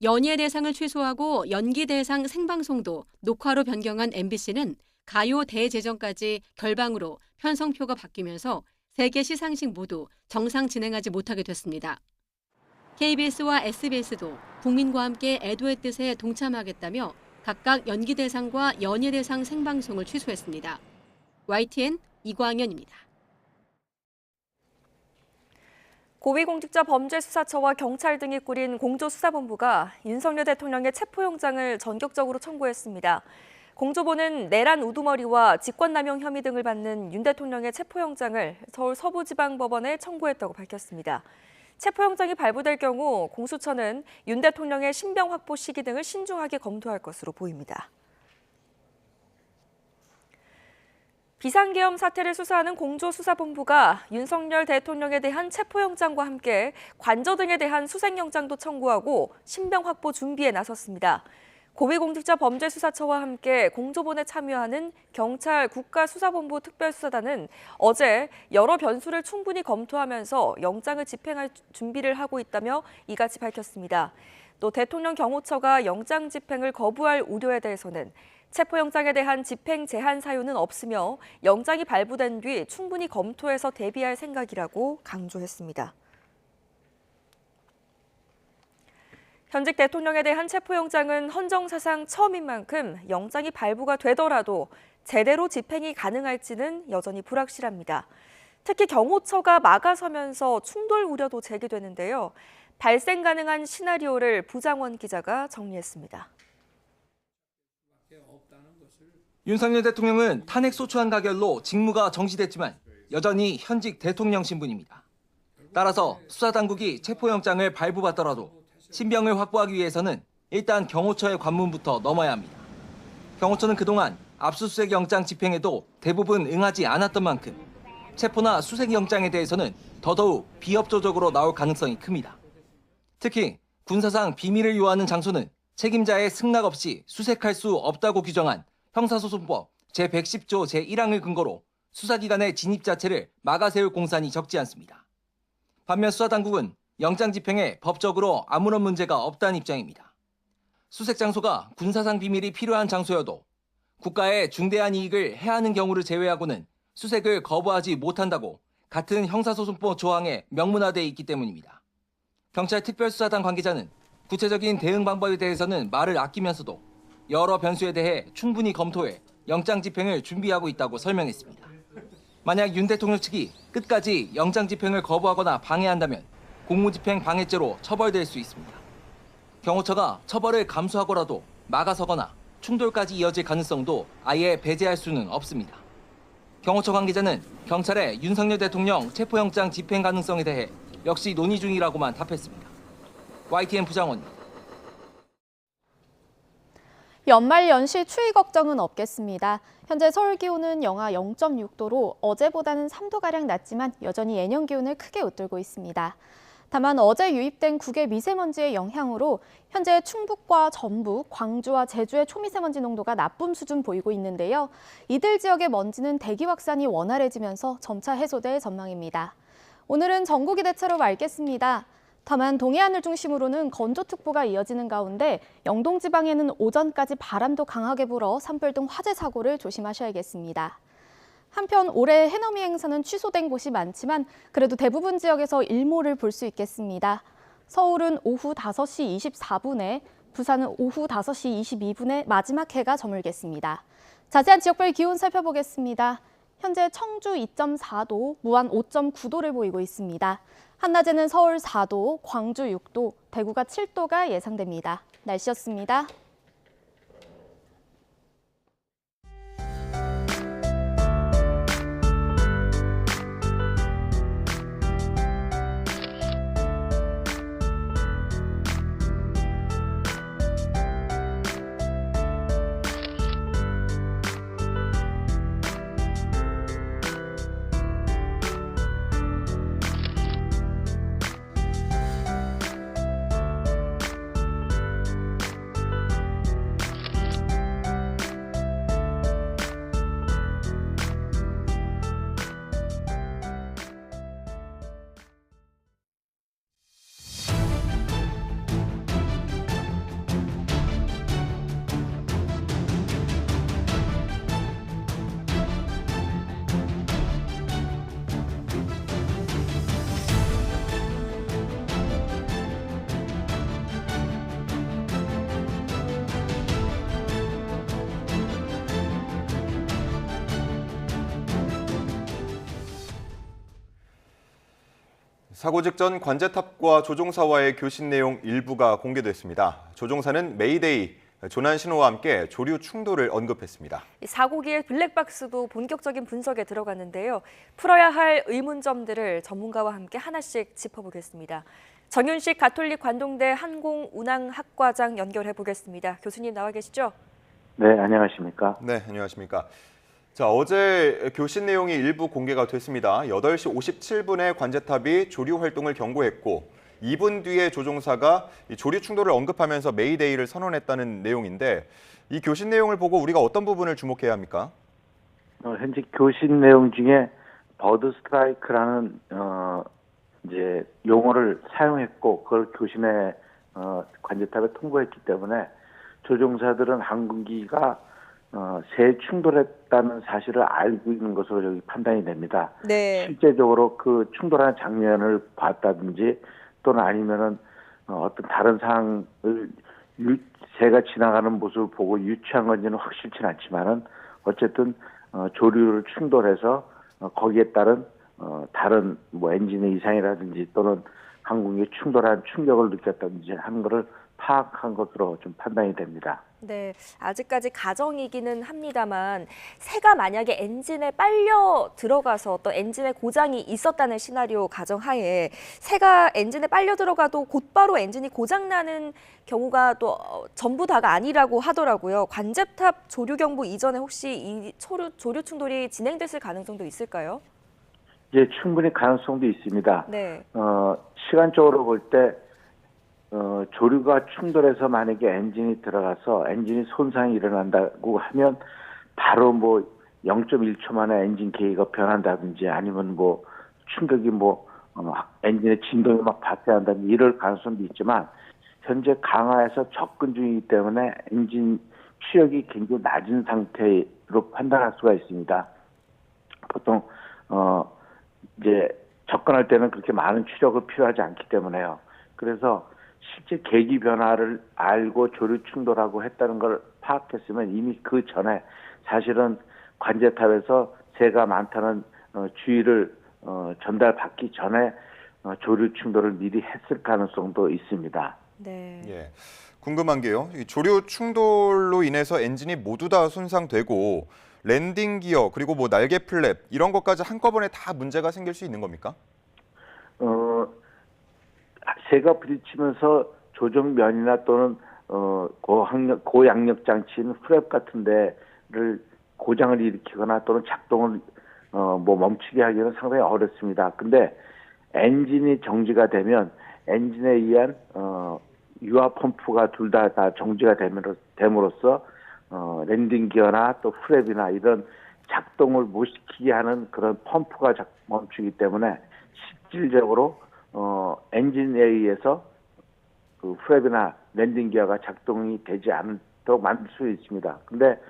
연예 대상을 취소하고 연기 대상 생방송도 녹화로 변경한 MBC는 가요 대제정까지 결방으로 편성표가 바뀌면서 3개 시상식 모두 정상 진행하지 못하게 됐습니다. KBS와 SBS도 국민과 함께 애도의 뜻에 동참하겠다며 각각 연기 대상과 연예 대상 생방송을 취소했습니다. YTN 이광현입니다. 고위공직자범죄수사처와 경찰 등이 꾸린 공조수사본부가 윤석열 대통령의 체포영장을 전격적으로 청구했습니다. 공조본은 내란 우두머리와 직권남용 혐의 등을 받는 윤 대통령의 체포영장을 서울 서부지방법원에 청구했다고 밝혔습니다. 체포영장이 발부될 경우 공수처는 윤 대통령의 신병 확보 시기 등을 신중하게 검토할 것으로 보입니다. 비상계엄 사태를 수사하는 공조수사본부가 윤석열 대통령에 대한 체포영장과 함께 관저 등에 대한 수색영장도 청구하고 신병 확보 준비에 나섰습니다. 고위공직자범죄수사처와 함께 공조본에 참여하는 경찰 국가수사본부 특별수사단은 어제 여러 변수를 충분히 검토하면서 영장을 집행할 준비를 하고 있다며 이같이 밝혔습니다. 또 대통령 경호처가 영장 집행을 거부할 우려에 대해서는 체포영장에 대한 집행 제한 사유는 없으며 영장이 발부된 뒤 충분히 검토해서 대비할 생각이라고 강조했습니다. 현직 대통령에 대한 체포영장은 헌정사상 처음인 만큼 영장이 발부가 되더라도 제대로 집행이 가능할지는 여전히 불확실합니다. 특히 경호처가 막아서면서 충돌 우려도 제기되는데요. 발생 가능한 시나리오를 부장원 기자가 정리했습니다. 윤석열 대통령은 탄핵 소추안 가결로 직무가 정지됐지만 여전히 현직 대통령 신분입니다. 따라서 수사당국이 체포영장을 발부받더라도 신병을 확보하기 위해서는 일단 경호처의 관문부터 넘어야 합니다. 경호처는 그동안 압수수색 영장 집행에도 대부분 응하지 않았던 만큼 체포나 수색 영장에 대해서는 더더욱 비협조적으로 나올 가능성이 큽니다. 특히 군사상 비밀을 요하는 장소는 책임자의 승낙 없이 수색할 수 없다고 규정한 형사소송법 제110조 제1항을 근거로 수사기관의 진입 자체를 막아세울 공산이 적지 않습니다. 반면 수사당국은 영장 집행에 법적으로 아무런 문제가 없다는 입장입니다. 수색 장소가 군사상 비밀이 필요한 장소여도 국가의 중대한 이익을 해하는 경우를 제외하고는 수색을 거부하지 못한다고 같은 형사소송법 조항에 명문화되어 있기 때문입니다. 경찰 특별수사단 관계자는 구체적인 대응 방법에 대해서는 말을 아끼면서도 여러 변수에 대해 충분히 검토해 영장 집행을 준비하고 있다고 설명했습니다. 만약 윤 대통령 측이 끝까지 영장 집행을 거부하거나 방해한다면 공무집행 방해죄로 처벌될 수 있습니다. 경호처가 처벌을 감수하고라도 막아서거나 충돌까지 이어질 가능성도 아예 배제할 수는 없습니다. 경호처 관계자는 경찰의 윤석열 대통령 체포영장 집행 가능성에 대해 역시 논의 중이라고만 답했습니다. YTN 부장원입니다. 연말 연시 추위 걱정은 없겠습니다. 현재 서울 기온은 영하 0.6도로 어제보다는 3도가량 낮지만 여전히 예년 기온을 크게 웃돌고 있습니다. 다만 어제 유입된 국외 미세먼지의 영향으로 현재 충북과 전북, 광주와 제주의 초미세먼지 농도가 나쁨 수준 보이고 있는데요. 이들 지역의 먼지는 대기 확산이 원활해지면서 점차 해소될 전망입니다. 오늘은 전국이 대체로 맑겠습니다. 다만 동해안을 중심으로는 건조특보가 이어지는 가운데 영동 지방에는 오전까지 바람도 강하게 불어 산불 등 화재 사고를 조심하셔야겠습니다. 한편 올해 해넘이 행사는 취소된 곳이 많지만 그래도 대부분 지역에서 일몰을 볼 수 있겠습니다. 서울은 오후 5시 24분에, 부산은 오후 5시 22분에 마지막 해가 저물겠습니다. 자세한 지역별 기온 살펴보겠습니다. 현재 청주 2.4도, 무안 5.9도를 보이고 있습니다. 한낮에는 서울 4도, 광주 6도, 대구가 7도가 예상됩니다. 날씨였습니다. 사고 직전 관제탑과 조종사와의 교신 내용 일부가 공개됐습니다. 조종사는 메이데이, 조난 신호와 함께 조류 충돌을 언급했습니다. 사고기의 블랙박스도 본격적인 분석에 들어갔는데요. 풀어야 할 의문점들을 전문가와 함께 하나씩 짚어보겠습니다. 정윤식 가톨릭 관동대 항공운항학과장 연결해 보겠습니다. 교수님 나와 계시죠? 네, 안녕하십니까? 네, 안녕하십니까? 자, 어제 교신 내용이 일부 공개가 됐습니다. 8시 57분에 관제탑이 조류 활동을 경고했고 2분 뒤에 조종사가 조류 충돌을 언급하면서 메이데이를 선언했다는 내용인데 이 교신 내용을 보고 우리가 어떤 부분을 주목해야 합니까? 현재 교신 내용 중에 버드 스트라이크라는 이제 용어를 사용했고 그걸 교신에 관제탑에 통보했기 때문에 조종사들은 항공기가 새 충돌했다는 사실을 알고 있는 것으로 여기 판단이 됩니다. 네. 실제적으로 그 충돌하는 장면을 봤다든지 또는 아니면은 어떤 다른 상황을 새가 지나가는 모습을 보고 유추한 건지는 확실치는 않지만은 어쨌든 조류를 충돌해서 거기에 따른 다른 뭐 엔진의 이상이라든지 또는 항공기에 충돌한 충격을 느꼈다든지 하는 것을 파악한 것으로 좀 판단이 됩니다. 네, 아직까지 가정이기는 합니다만 새가 만약에 엔진에 빨려 들어가서 어떤 엔진에 고장이 있었다는 시나리오 가정하에 새가 엔진에 빨려 들어가도 곧바로 엔진이 고장나는 경우가 또 전부 다가 아니라고 하더라고요. 관제탑 조류 경보 이전에 혹시 이 조류 충돌이 진행됐을 가능성도 있을까요? 예, 충분히 가능성도 있습니다. 네. 시간적으로 볼 때 조류가 충돌해서 만약에 엔진이 들어가서 엔진이 손상이 일어난다고 하면 바로 뭐 0.1초 만에 엔진 계기가 변한다든지 아니면 뭐 충격이 엔진의 진동이 막 발생한다든지 이럴 가능성도 있지만 현재 강화해서 접근 중이기 때문에 엔진 추력이 굉장히 낮은 상태로 판단할 수가 있습니다. 보통 이제 접근할 때는 그렇게 많은 추력을 필요하지 않기 때문에요. 그래서 실제 계기 변화를 알고 조류 충돌하고 했다는 걸 파악했으면 이미 그 전에 사실은 관제탑에서 새가 많다는 주의를 전달받기 전에 조류 충돌을 미리 했을 가능성도 있습니다. 네. 예. 궁금한 게요. 이 조류 충돌로 인해서 엔진이 모두 다 손상되고 랜딩 기어 그리고 뭐 날개 플랩 이런 것까지 한꺼번에 다 문제가 생길 수 있는 겁니까? 새가 부딪히면서 조정면이나 또는 고양력 장치인 프랩 같은 데를 고장을 일으키거나 또는 작동을 멈추게 하기는 상당히 어렵습니다. 근데 엔진이 정지가 되면 엔진에 의한 유압 펌프가 둘 다 정지가 됨으로써 랜딩 기어나 또 프랩이나 이런 작동을 못 시키게 하는 그런 펌프가 멈추기 때문에 실질적으로 엔진에 의해서 그 프랩이나 랜딩 기어가 작동이 되지 않도록 만들 수 있습니다. 근데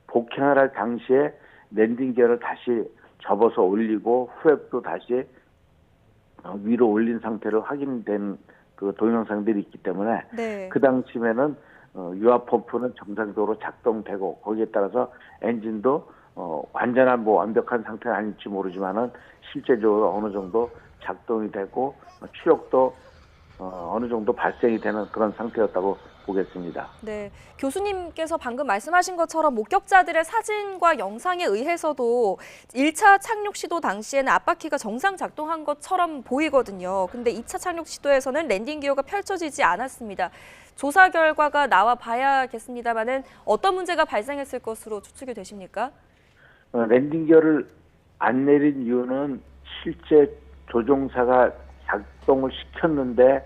복행을 할 당시에 랜딩 기어를 다시 접어서 올리고 프랩도 다시 위로 올린 상태로 확인된 그 동영상들이 있기 때문에 네. 그 당시에는 유압 펌프는 정상적으로 작동되고 거기에 따라서 엔진도 완전한 완벽한 상태는 아닐지 모르지만은 실제적으로 어느 정도 작동이 되고 추력도 어느 정도 발생이 되는 그런 상태였다고 보겠습니다. 네, 교수님께서 방금 말씀하신 것처럼 목격자들의 사진과 영상에 의해서도 1차 착륙 시도 당시에는 앞바퀴가 정상 작동한 것처럼 보이거든요. 근데 2차 착륙 시도에서는 랜딩 기어가 펼쳐지지 않았습니다. 조사 결과가 나와 봐야겠습니다만은 어떤 문제가 발생했을 것으로 추측이 되십니까? 랜딩 기어를 안 내린 이유는 실제 조종사가 작동을 시켰는데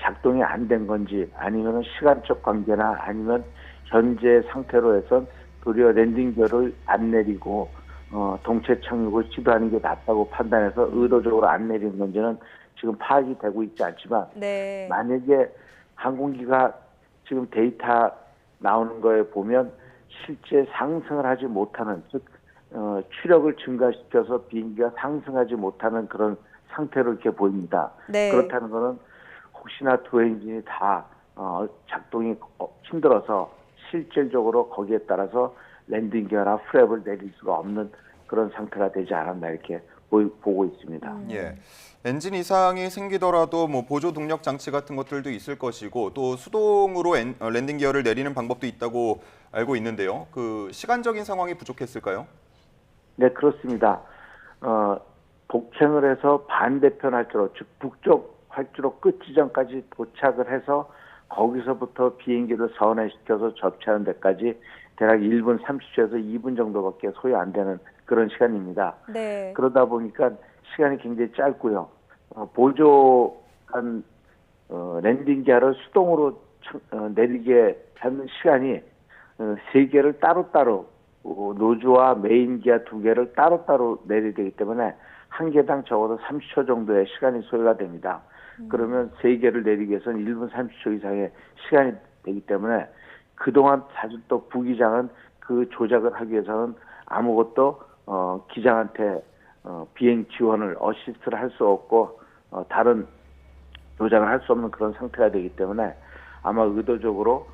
작동이 안 된 건지 아니면 시간적 관계나 아니면 현재 상태로 해선 도리어 랜딩 기어를 안 내리고 동체 착륙을 시도하는 게 낫다고 판단해서 의도적으로 안 내린 건지는 지금 파악이 되고 있지 않지만 네. 만약에 항공기가 지금 데이터 나오는 거에 보면 실제 상승을 하지 못하는 즉 추력을 증가시켜서 비행기가 상승하지 못하는 그런 상태로 이렇게 보입니다. 네. 그렇다는 것은 혹시나 두 엔진이 다 작동이 힘들어서 실질적으로 거기에 따라서 랜딩 기어나 프랩을 내릴 수가 없는 그런 상태가 되지 않았나 이렇게 보고 있습니다. 예. 엔진 이상이 생기더라도 뭐 보조 동력 장치 같은 것들도 있을 것이고 또 수동으로 랜딩 기어를 내리는 방법도 있다고 알고 있는데요. 그 시간적인 상황이 부족했을까요? 네, 그렇습니다. 복행을 해서 반대편 활주로, 즉 북쪽 활주로 끝 지점까지 도착을 해서 거기서부터 비행기를 선회시켜서 접차하는 데까지 대략 1분 30초에서 2분 정도밖에 소요 안 되는 그런 시간입니다. 네. 그러다 보니까 시간이 굉장히 짧고요. 보조한 랜딩 기어를 수동으로 내리게 하는 시간이 3개를 따로따로 노즈와 메인 기어 2개를 따로따로 내리게 되기 때문에 한 개당 적어도 30초 정도의 시간이 소요가 됩니다. 그러면 3개를 내리기 위해서는 1분 30초 이상의 시간이 되기 때문에 그동안 사실 또 부기장은 그 조작을 하기 위해서는 아무것도 기장한테 비행 지원을 어시스트를 할 수 없고 다른 조작을 할 수 없는 그런 상태가 되기 때문에 아마 의도적으로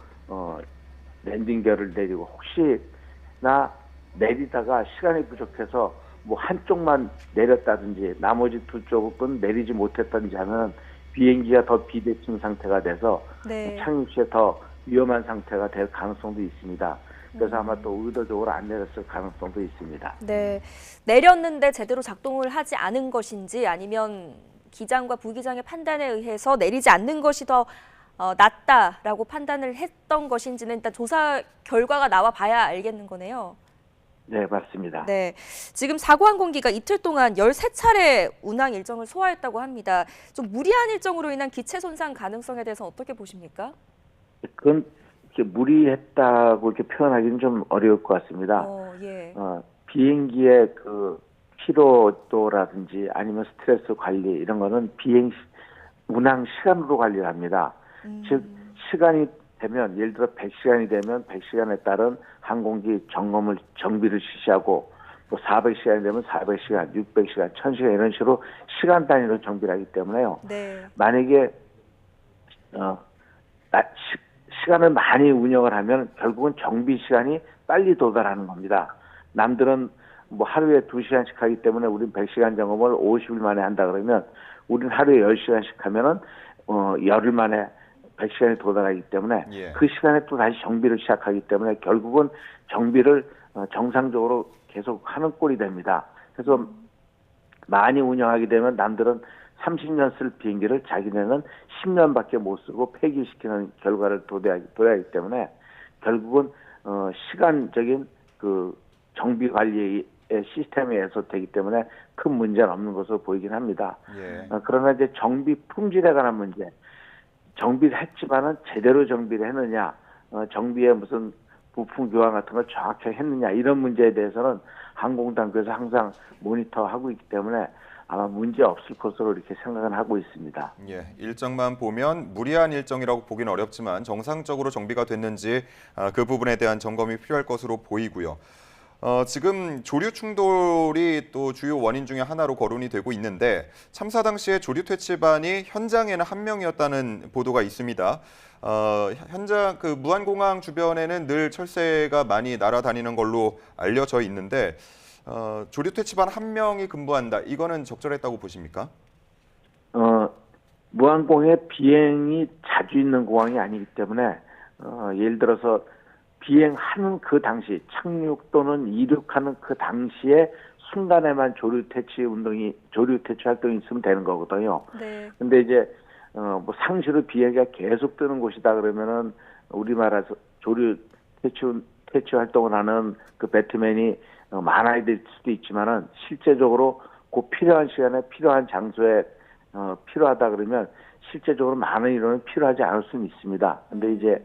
랜딩 기어를 내리고 혹시나 내리다가 시간이 부족해서 뭐 한쪽만 내렸다든지 나머지 두 쪽은 내리지 못했다든지 하면 비행기가 더 비대칭 상태가 돼서 네. 착륙 시에 더 위험한 상태가 될 가능성도 있습니다. 그래서 아마 또 의도적으로 안 내렸을 가능성도 있습니다. 네, 내렸는데 제대로 작동을 하지 않은 것인지 아니면 기장과 부기장의 판단에 의해서 내리지 않는 것이 더 낫다라고 판단을 했던 것인지는 일단 조사 결과가 나와 봐야 알겠는 거네요. 네, 맞습니다. 네, 지금 사고항공기가 이틀 동안 13차례 운항 일정을 소화했다고 합니다. 좀 무리한 일정으로 인한 기체 손상 가능성에 대해서 어떻게 보십니까? 그건 이렇게 무리했다고 이렇게 표현하기는 좀 어려울 것 같습니다. 예. 비행기의 그 피로도라든지 아니면 스트레스 관리 이런 거는 운항 시간으로 관리를 합니다. 즉 시간이 되면 예를 들어 100시간이 되면 100시간에 따른 항공기 정비를 실시하고 또 400시간이 되면 400시간, 600시간, 1000시간 이런 식으로 시간 단위로 정비를 하기 때문에요. 네. 만약에 시간을 많이 운영을 하면 결국은 정비 시간이 빨리 도달하는 겁니다. 남들은 뭐 하루에 2시간씩 하기 때문에 우린 100시간 점검을 50일 만에 한다 그러면 우린 하루에 10시간씩 하면은 열흘 만에 100시간에 도달하기 때문에 그 시간에 또 다시 정비를 시작하기 때문에 결국은 정비를 정상적으로 계속 하는 꼴이 됩니다. 그래서 많이 운영하게 되면 남들은 30년 쓸 비행기를 자기네는 10년밖에 못 쓰고 폐기시키는 결과를 도래하기 때문에 결국은 시간적인 그 정비 관리의 시스템에서 되기 때문에 큰 문제는 없는 것으로 보이긴 합니다. 그러나 이제 정비 품질에 관한 문제, 정비를 했지만은 제대로 정비를 했느냐, 정비에 무슨 부품 교환 같은 걸 정확하게 했느냐 이런 문제에 대해서는 항공당국에서 항상 모니터하고 있기 때문에 아마 문제 없을 것으로 이렇게 생각은 하고 있습니다. 예, 일정만 보면 무리한 일정이라고 보기는 어렵지만 정상적으로 정비가 됐는지 그 부분에 대한 점검이 필요할 것으로 보이고요. 지금 조류 충돌이 또 주요 원인 중에 하나로 거론이 되고 있는데 참사 당시에 조류 퇴치반이 현장에는 한 명이었다는 보도가 있습니다. 현장 그 무안공항 주변에는 늘 철새가 많이 날아다니는 걸로 알려져 있는데 조류 퇴치반 한 명이 근무한다. 이거는 적절했다고 보십니까? 무안공항에 비행이 자주 있는 공항이 아니기 때문에 예를 들어서 비행하는 그 당시 착륙 또는 이륙하는 그 당시에 순간에만 조류 퇴치 활동이 있으면 되는 거거든요. 네. 근데 이제 뭐 상시로 비행기가 계속 뜨는 곳이다 그러면은 우리말에서 조류 퇴치 활동을 하는 그 배트맨이 많아야 될 수도 있지만은 실제적으로 그 필요한 시간에 필요한 장소에 필요하다 그러면 실제적으로 많은 인원은 필요하지 않을 수는 있습니다. 근데 이제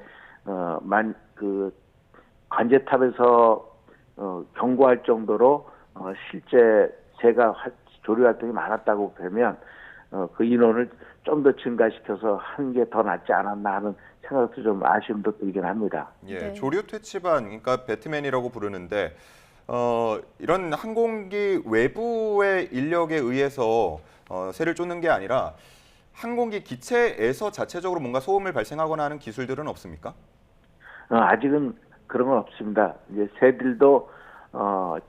관제탑에서 경고할 정도로 실제 새가 조류 활동이 많았다고 보면 그 인원을 좀 더 증가시켜서 하는 게 더 낫지 않았나 하는 생각도 좀 아쉬움도 들긴 합니다. 예, 네. 조류 퇴치반, 그러니까 배트맨이라고 부르는데 이런 항공기 외부의 인력에 의해서 새를 쫓는 게 아니라 항공기 기체에서 자체적으로 뭔가 소음을 발생하거나 하는 기술들은 없습니까? 아직은 그런 건 없습니다. 이제 새들도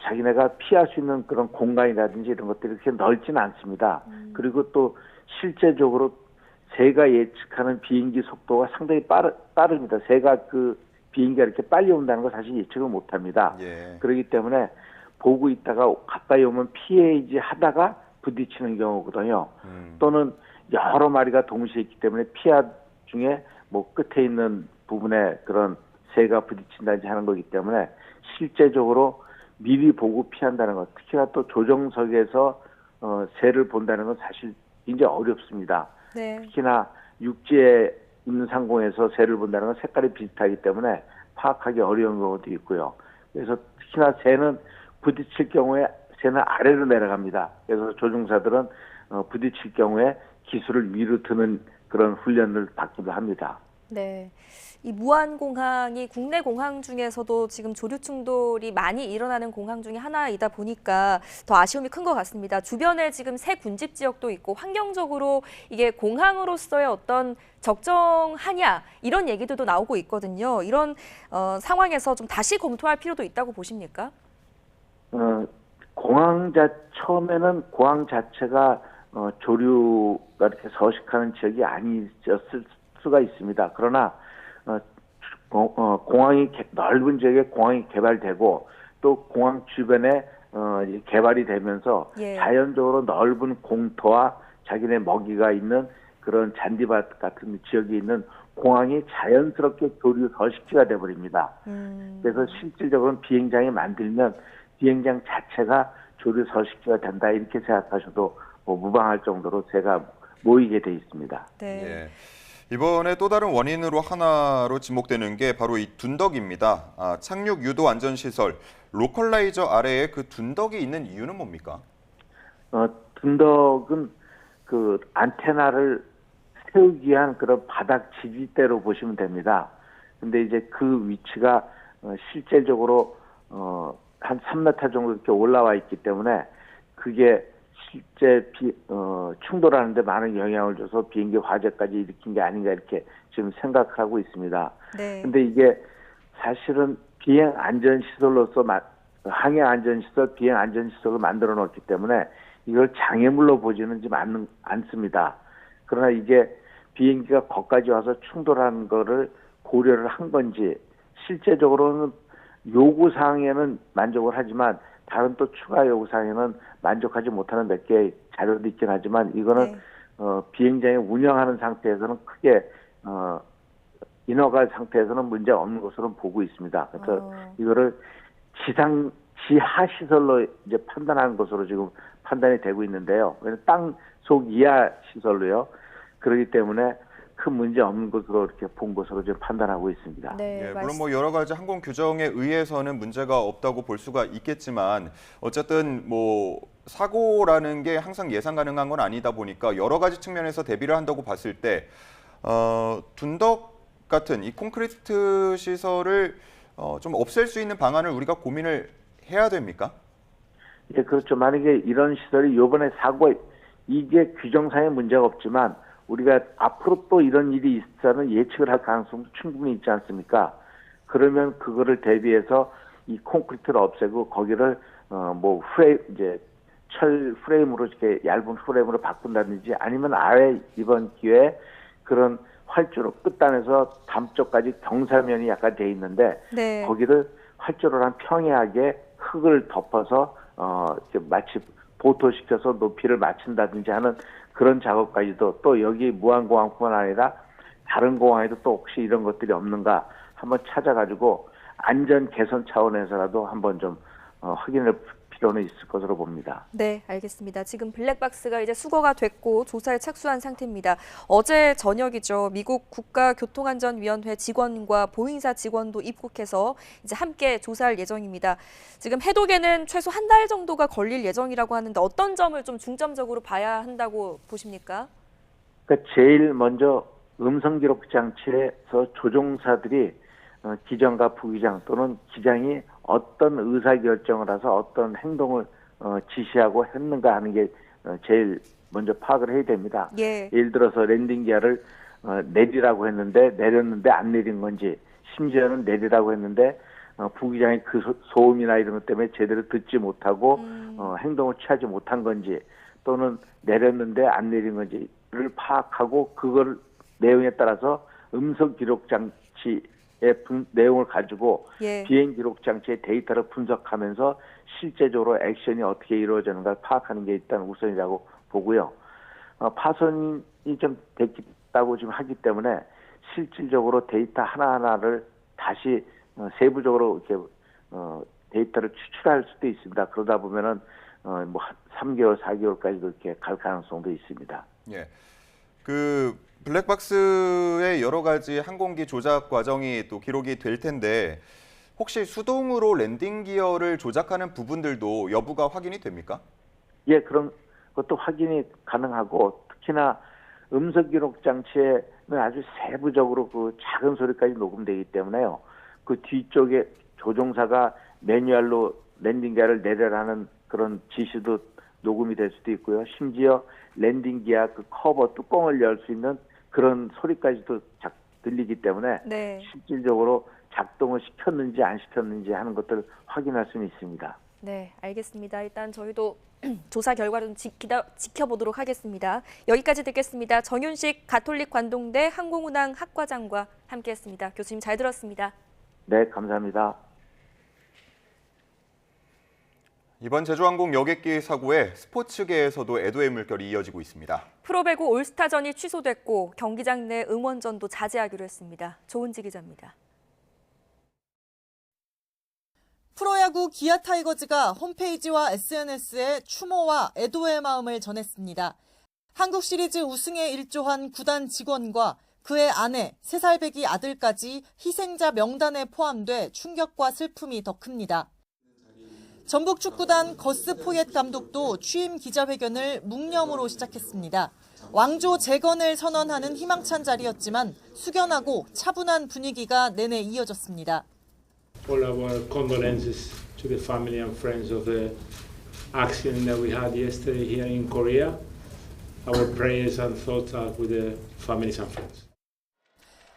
자기네가 피할 수 있는 그런 공간이라든지 이런 것들이 그렇게 넓지는 않습니다. 그리고 또 실제적으로 새가 예측하는 비행기 속도가 상당히 빠릅니다. 새가 그 비행기가 이렇게 빨리 온다는 걸 사실 예측을 못합니다. 그렇기 때문에 보고 있다가 가까이 오면 피해야지 하다가 부딪히는 경우거든요. 또는 여러 마리가 동시에 있기 때문에 피하 중에 뭐 끝에 있는 부분에 그런 새가 부딪힌다든지 하는 거기 때문에 실제적으로 미리 보고 피한다는 것, 특히나 또 조정석에서 새를 본다는 건 사실 굉장히 어렵습니다. 네. 특히나 육지에 있는 상공에서 새를 본다는 건 색깔이 비슷하기 때문에 파악하기 어려운 경우도 있고요. 그래서 특히나 새는 부딪힐 경우에 새는 아래로 내려갑니다. 그래서 조종사들은 부딪힐 경우에 기술을 위로 드는 그런 훈련을 받기도 합니다. 네. 이 무안공항이 국내 공항 중에서도 지금 조류 충돌이 많이 일어나는 공항 중에 하나이다 보니까 더 아쉬움이 큰 것 같습니다. 주변에 지금 새 군집 지역도 있고 환경적으로 이게 공항으로서의 어떤 적정하냐 이런 얘기들도 나오고 있거든요. 이런 상황에서 좀 다시 검토할 필요도 있다고 보십니까? 처음에는 공항 자체가 조류가 이렇게 서식하는 지역이 아니었을 수가 있습니다. 그러나 공항이 넓은 지역에 공항이 개발되고 또 공항 주변에 이제 개발이 되면서 예. 자연적으로 넓은 공터와 자기네 먹이가 있는 그런 잔디밭 같은 지역이 있는 공항이 자연스럽게 교류 서식지가 돼버립니다. 그래서 실질적으로는 비행장이 만들면 비행장 자체가 조류 서식지가 된다 이렇게 생각하셔도 뭐 무방할 정도로 새가 모이게 돼 있습니다. 네. 예. 이번에 또 다른 원인으로 하나로 지목되는 게 바로 이 둔덕입니다. 착륙 유도 안전 시설 로컬라이저 아래에 그 둔덕이 있는 이유는 뭡니까? 둔덕은 그 안테나를 세우기 위한 그런 바닥 지지대로 보시면 됩니다. 근데 이제 그 위치가 실질적으로 한 3m 정도 이렇게 올라와 있기 때문에 그게 실제 충돌하는데 많은 영향을 줘서 비행기 화재까지 일으킨 게 아닌가 이렇게 지금 생각을 하고 있습니다. 네. 근데 이게 사실은 비행 안전 시설로서 항해 안전 시설, 비행 안전 시설을 만들어 놓기 때문에 이걸 장애물로 보지는 지금 않습니다. 그러나 이게 비행기가 거기까지 와서 충돌하는 거를 고려를 한 건지 실제적으로는 요구사항에는 만족을 하지만 다른 또 추가 요구사항에는 만족하지 못하는 몇 개의 자료도 있긴 하지만 이거는 비행장에 운영하는 상태에서는 크게 인허가 상태에서는 문제 없는 것으로 보고 있습니다. 그래서 이거를 지하 시설로 이제 판단하는 것으로 지금 판단이 되고 있는데요. 왜냐하면 땅속 이하 시설로요. 그렇기 때문에 큰 문제 없는 것으로 이렇게 본 것으로 지금 판단하고 있습니다. 네, 물론 뭐 여러 가지 항공 규정에 의해서는 문제가 없다고 볼 수가 있겠지만 어쨌든 뭐 사고라는 게 항상 예상 가능한 건 아니다 보니까 여러 가지 측면에서 대비를 한다고 봤을 때 둔덕 같은 이 콘크리트 시설을 좀 없앨 수 있는 방안을 우리가 고민을 해야 됩니까? 예, 그렇죠. 만약에 이런 시설이 이번에 이게 규정상의 문제가 없지만 우리가 앞으로 또 이런 일이 있다는 예측을 할 가능성도 충분히 있지 않습니까? 그러면 그거를 대비해서 이 콘크리트를 없애고 거기를 이제 철 프레임으로 이렇게 얇은 프레임으로 바꾼다든지 아니면 아예 이번 기회에 그런 활주로 끝단에서 담 쪽까지 경사면이 약간 돼 있는데 네. 거기를 활주로를 한 평이하게 흙을 덮어서 이렇게 마치 보토시켜서 높이를 맞춘다든지 하는 그런 작업까지도 또 여기 무안공항뿐만 아니라 다른 공항에도 또 혹시 이런 것들이 없는가 한번 찾아가지고 안전 개선 차원에서라도 한번 좀 확인할 필요는 있을 것으로 봅니다. 네, 알겠습니다. 지금 블랙박스가 이제 수거가 됐고 조사에 착수한 상태입니다. 어제 저녁이죠. 미국 국가교통안전위원회 직원과 보잉사 직원도 입국해서 이제 함께 조사할 예정입니다. 지금 해독에는 최소 한 달 정도가 걸릴 예정이라고 하는데 어떤 점을 좀 중점적으로 봐야 한다고 보십니까? 그러니까 제일 먼저 음성 기록 장치에서 조종사들이 기장과 부기장 또는 기장이 어떤 의사결정을 해서 어떤 행동을 지시하고 했는가 하는 게 제일 먼저 파악을 해야 됩니다. 예. 예를 들어서 랜딩 기어를 내리라고 했는데 내렸는데 안 내린 건지 심지어는 내리라고 했는데 부기장이 그 소음이나 이런 것 때문에 제대로 듣지 못하고 행동을 취하지 못한 건지 또는 내렸는데 안 내린 건지를 파악하고 그걸 내용에 따라서 음성 기록 장치 내용을 가지고 예. 비행 기록 장치의 데이터를 분석하면서 실제적으로 액션이 어떻게 이루어지는가 파악하는 게 일단 우선이라고 보고요. 파손이 좀 됐다고 지금 하기 때문에 실질적으로 데이터 하나하나를 다시 세부적으로 이렇게 데이터를 추출할 수도 있습니다. 그러다 보면은 뭐 3개월, 4개월까지도 이렇게 갈 가능성도 있습니다. 예. 그 블랙박스의 여러 가지 항공기 조작 과정이 또 기록이 될 텐데 혹시 수동으로 랜딩 기어를 조작하는 부분들도 여부가 확인이 됩니까? 예, 그런 것도 확인이 가능하고 특히나 음성 기록 장치에는 아주 세부적으로 그 작은 소리까지 녹음되기 때문에요. 그 뒤쪽에 조종사가 매뉴얼로 랜딩 기어를 내려라는 그런 지시도 녹음이 될 수도 있고요. 심지어 랜딩 기어 그 커버 뚜껑을 열 수 있는 그런 소리까지도 들리기 때문에 네. 실질적으로 작동을 시켰는지 안 시켰는지 하는 것들을 확인할 수는 있습니다. 네, 알겠습니다. 일단 저희도 조사 결과를 좀 지켜보도록 하겠습니다. 여기까지 듣겠습니다. 정윤식 가톨릭 관동대 항공운항 학과장과 함께했습니다. 교수님 잘 들었습니다. 네, 감사합니다. 이번 제주항공 여객기 사고에 스포츠계에서도 애도의 물결이 이어지고 있습니다. 프로배구 올스타전이 취소됐고 경기장 내 응원전도 자제하기로 했습니다. 조은지 기자입니다. 프로야구 기아 타이거즈가 홈페이지와 SNS에 추모와 애도의 마음을 전했습니다. 한국 시리즈 우승에 일조한 구단 직원과 그의 아내, 3살 배기 아들까지 희생자 명단에 포함돼 충격과 슬픔이 더 큽니다. 전북 축구단 거스 포옙 감독도 취임 기자회견을 묵념으로 시작했습니다. 왕조 재건을 선언하는 희망찬 자리였지만 숙연하고 차분한 분위기가 내내 이어졌습니다. All our condolences to the family and friends of the accident that we had yesterday here in Korea. Our prayers and thoughts are with the families and friends.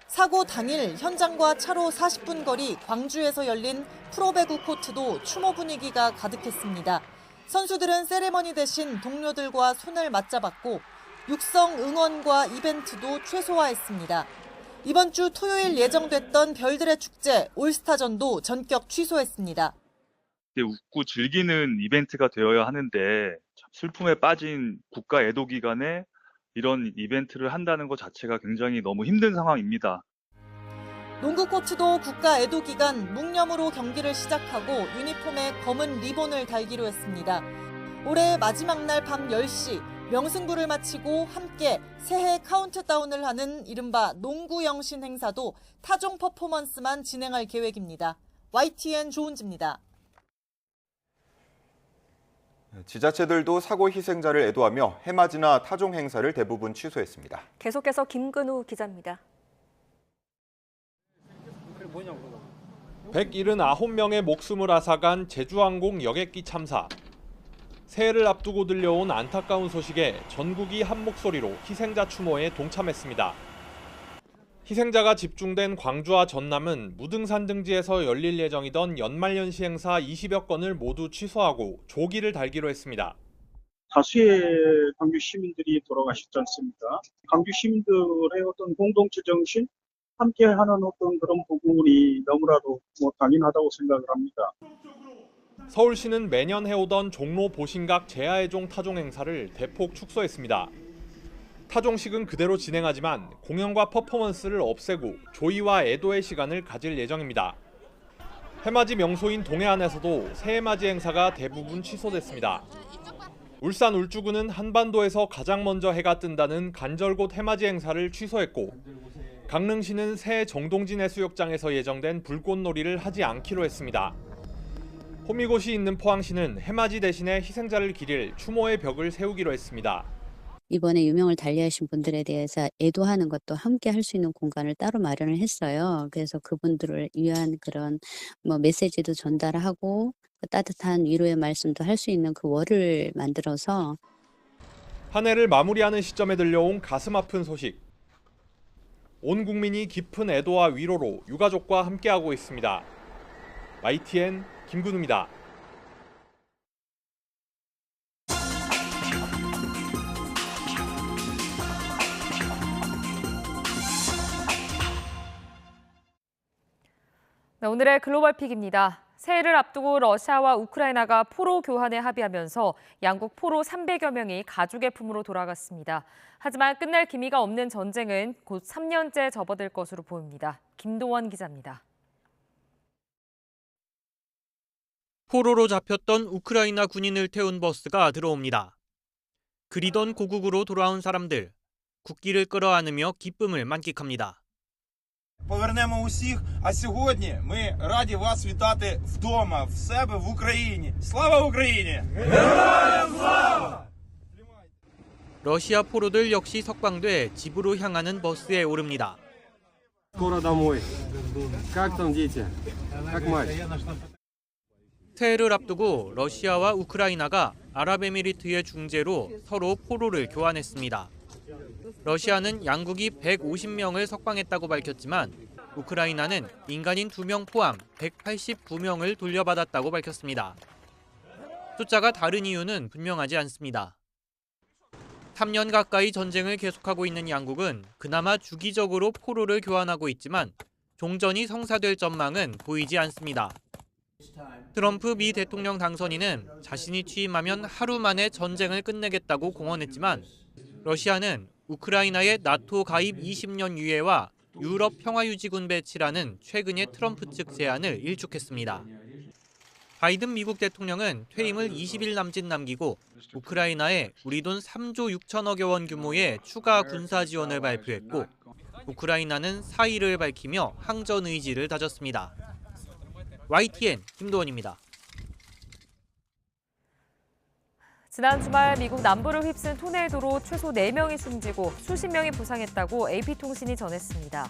사고 당일 현장과 차로 40분 거리 광주에서 열린 프로배구 코트도 추모 분위기가 가득했습니다. 선수들은 세레머니 대신 동료들과 손을 맞잡았고 육성 응원과 이벤트도 최소화했습니다. 이번 주 토요일 예정됐던 별들의 축제 올스타전도 전격 취소했습니다. 웃고 즐기는 이벤트가 되어야 하는데 슬픔에 빠진 국가 애도 기간에 이런 이벤트를 한다는 것 자체가 굉장히 너무 힘든 상황입니다. 농구 코트도 국가 애도 기간 묵념으로 경기를 시작하고 유니폼에 검은 리본을 달기로 했습니다. 올해 마지막 날 밤 10시 명승부를 마치고 함께 새해 카운트다운을 하는 이른바 농구 영신 행사도 타종 퍼포먼스만 진행할 계획입니다. YTN 조은지입니다. 지자체들도 사고 희생자를 애도하며 해맞이나 타종 행사를 대부분 취소했습니다. 계속해서 김근우 기자입니다. 179명의 목숨을 앗아간 제주항공 여객기 참사. 새해를 앞두고 들려온 안타까운 소식에 전국이 한 목소리로 희생자 추모에 동참했습니다. 희생자가 집중된 광주와 전남은 무등산 등지에서 열릴 예정이던 연말연시 행사 20여 건을 모두 취소하고 조기를 달기로 했습니다. 다수의 광주 시민들이 돌아가셨지 않습니까? 광주 시민들의 어떤 공동체 정신, 함께하는 어떤 그런 부분이 너무나도 당연하다고 생각을 합니다. 서울시는 매년 해오던 종로 보신각 제아의종 타종 행사를 대폭 축소했습니다. 타종식은 그대로 진행하지만 공연과 퍼포먼스를 없애고 조의와 애도의 시간을 가질 예정입니다. 해맞이 명소인 동해안에서도 새해맞이 행사가 대부분 취소됐습니다. 울산 울주군은 한반도에서 가장 먼저 해가 뜬다는 간절곶 해맞이 행사를 취소했고 강릉시는 새해 정동진 해수욕장에서 예정된 불꽃놀이를 하지 않기로 했습니다. 호미곶이 있는 포항시는 해맞이 대신에 희생자를 기릴 추모의 벽을 세우기로 했습니다. 이번에 유명을 달리하신 분들에 대해서 애도하는 것도 함께 할 수 있는 공간을 따로 마련을 했어요. 그래서 그분들을 위한 그런 메시지도 전달하고 따뜻한 위로의 말씀도 할 수 있는 그 월을 만들어서 한 해를 마무리하는 시점에 들려온 가슴 아픈 소식. 온 국민이 깊은 애도와 위로로 유가족과 함께하고 있습니다. YTN 김근우입니다. 네, 오늘의 글로벌 픽입니다. 새해를 앞두고 러시아와 우크라이나가 포로 교환에 합의하면서 양국 포로 300여 명이 가족의 품으로 돌아갔습니다. 하지만 끝날 기미가 없는 전쟁은 곧 3년째 접어들 것으로 보입니다. 김도원 기자입니다. 포로로 잡혔던 우크라이나 군인을 태운 버스가 들어옵니다. 그리던 고국으로 돌아온 사람들, 국기를 끌어안으며 기쁨을 만끽합니다. Повернемо усіх, а сьогодні ми раді вас вітати вдома, в себе, в Україні. Слава Україні! Героям слава! 러시아 포로들 역시 석방돼 집으로 향하는 버스에 오릅니다. Скоро домой. Как там дети? Как мать? 새해를 앞두고 러시아와 우크라이나가 아랍에미리트의 중재로 서로 포로를 교환했습니다. 러시아는 양국이 150명을 석방했다고 밝혔지만 우크라이나는 민간인 2명 포함 189명을 돌려받았다고 밝혔습니다. 숫자가 다른 이유는 분명하지 않습니다. 3년 가까이 전쟁을 계속하고 있는 양국은 그나마 주기적으로 포로를 교환하고 있지만 종전이 성사될 전망은 보이지 않습니다. 트럼프 미 대통령 당선인은 자신이 취임하면 하루 만에 전쟁을 끝내겠다고 공언했지만 러시아는 우크라이나의 나토 가입 20년 유예와 유럽 평화유지군 배치라는 최근의 트럼프 측 제안을 일축했습니다. 바이든 미국 대통령은 퇴임을 20일 남짓 남기고 우크라이나에 우리 돈 3조 6천억여 원 규모의 추가 군사 지원을 발표했고 우크라이나는 사의를 밝히며 항전 의지를 다졌습니다. YTN 김도원입니다. 지난 주말 미국 남부를 휩쓴 토네이도로 최소 4명이 숨지고 수십 명이 부상했다고 AP통신이 전했습니다.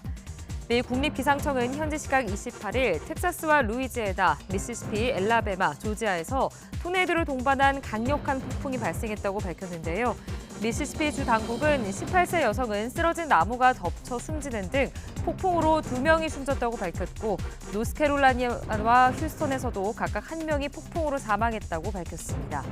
미 국립기상청은 현지 시각 28일 텍사스와 루이지애나, 미시시피, 엘라베마, 조지아에서 토네이도를 동반한 강력한 폭풍이 발생했다고 밝혔는데요. 미시시피 주 당국은 18세 여성은 쓰러진 나무가 덮쳐 숨지는 등 폭풍으로 2명이 숨졌다고 밝혔고 노스캐롤라이나와 휴스턴에서도 각각 1명이 폭풍으로 사망했다고 밝혔습니다.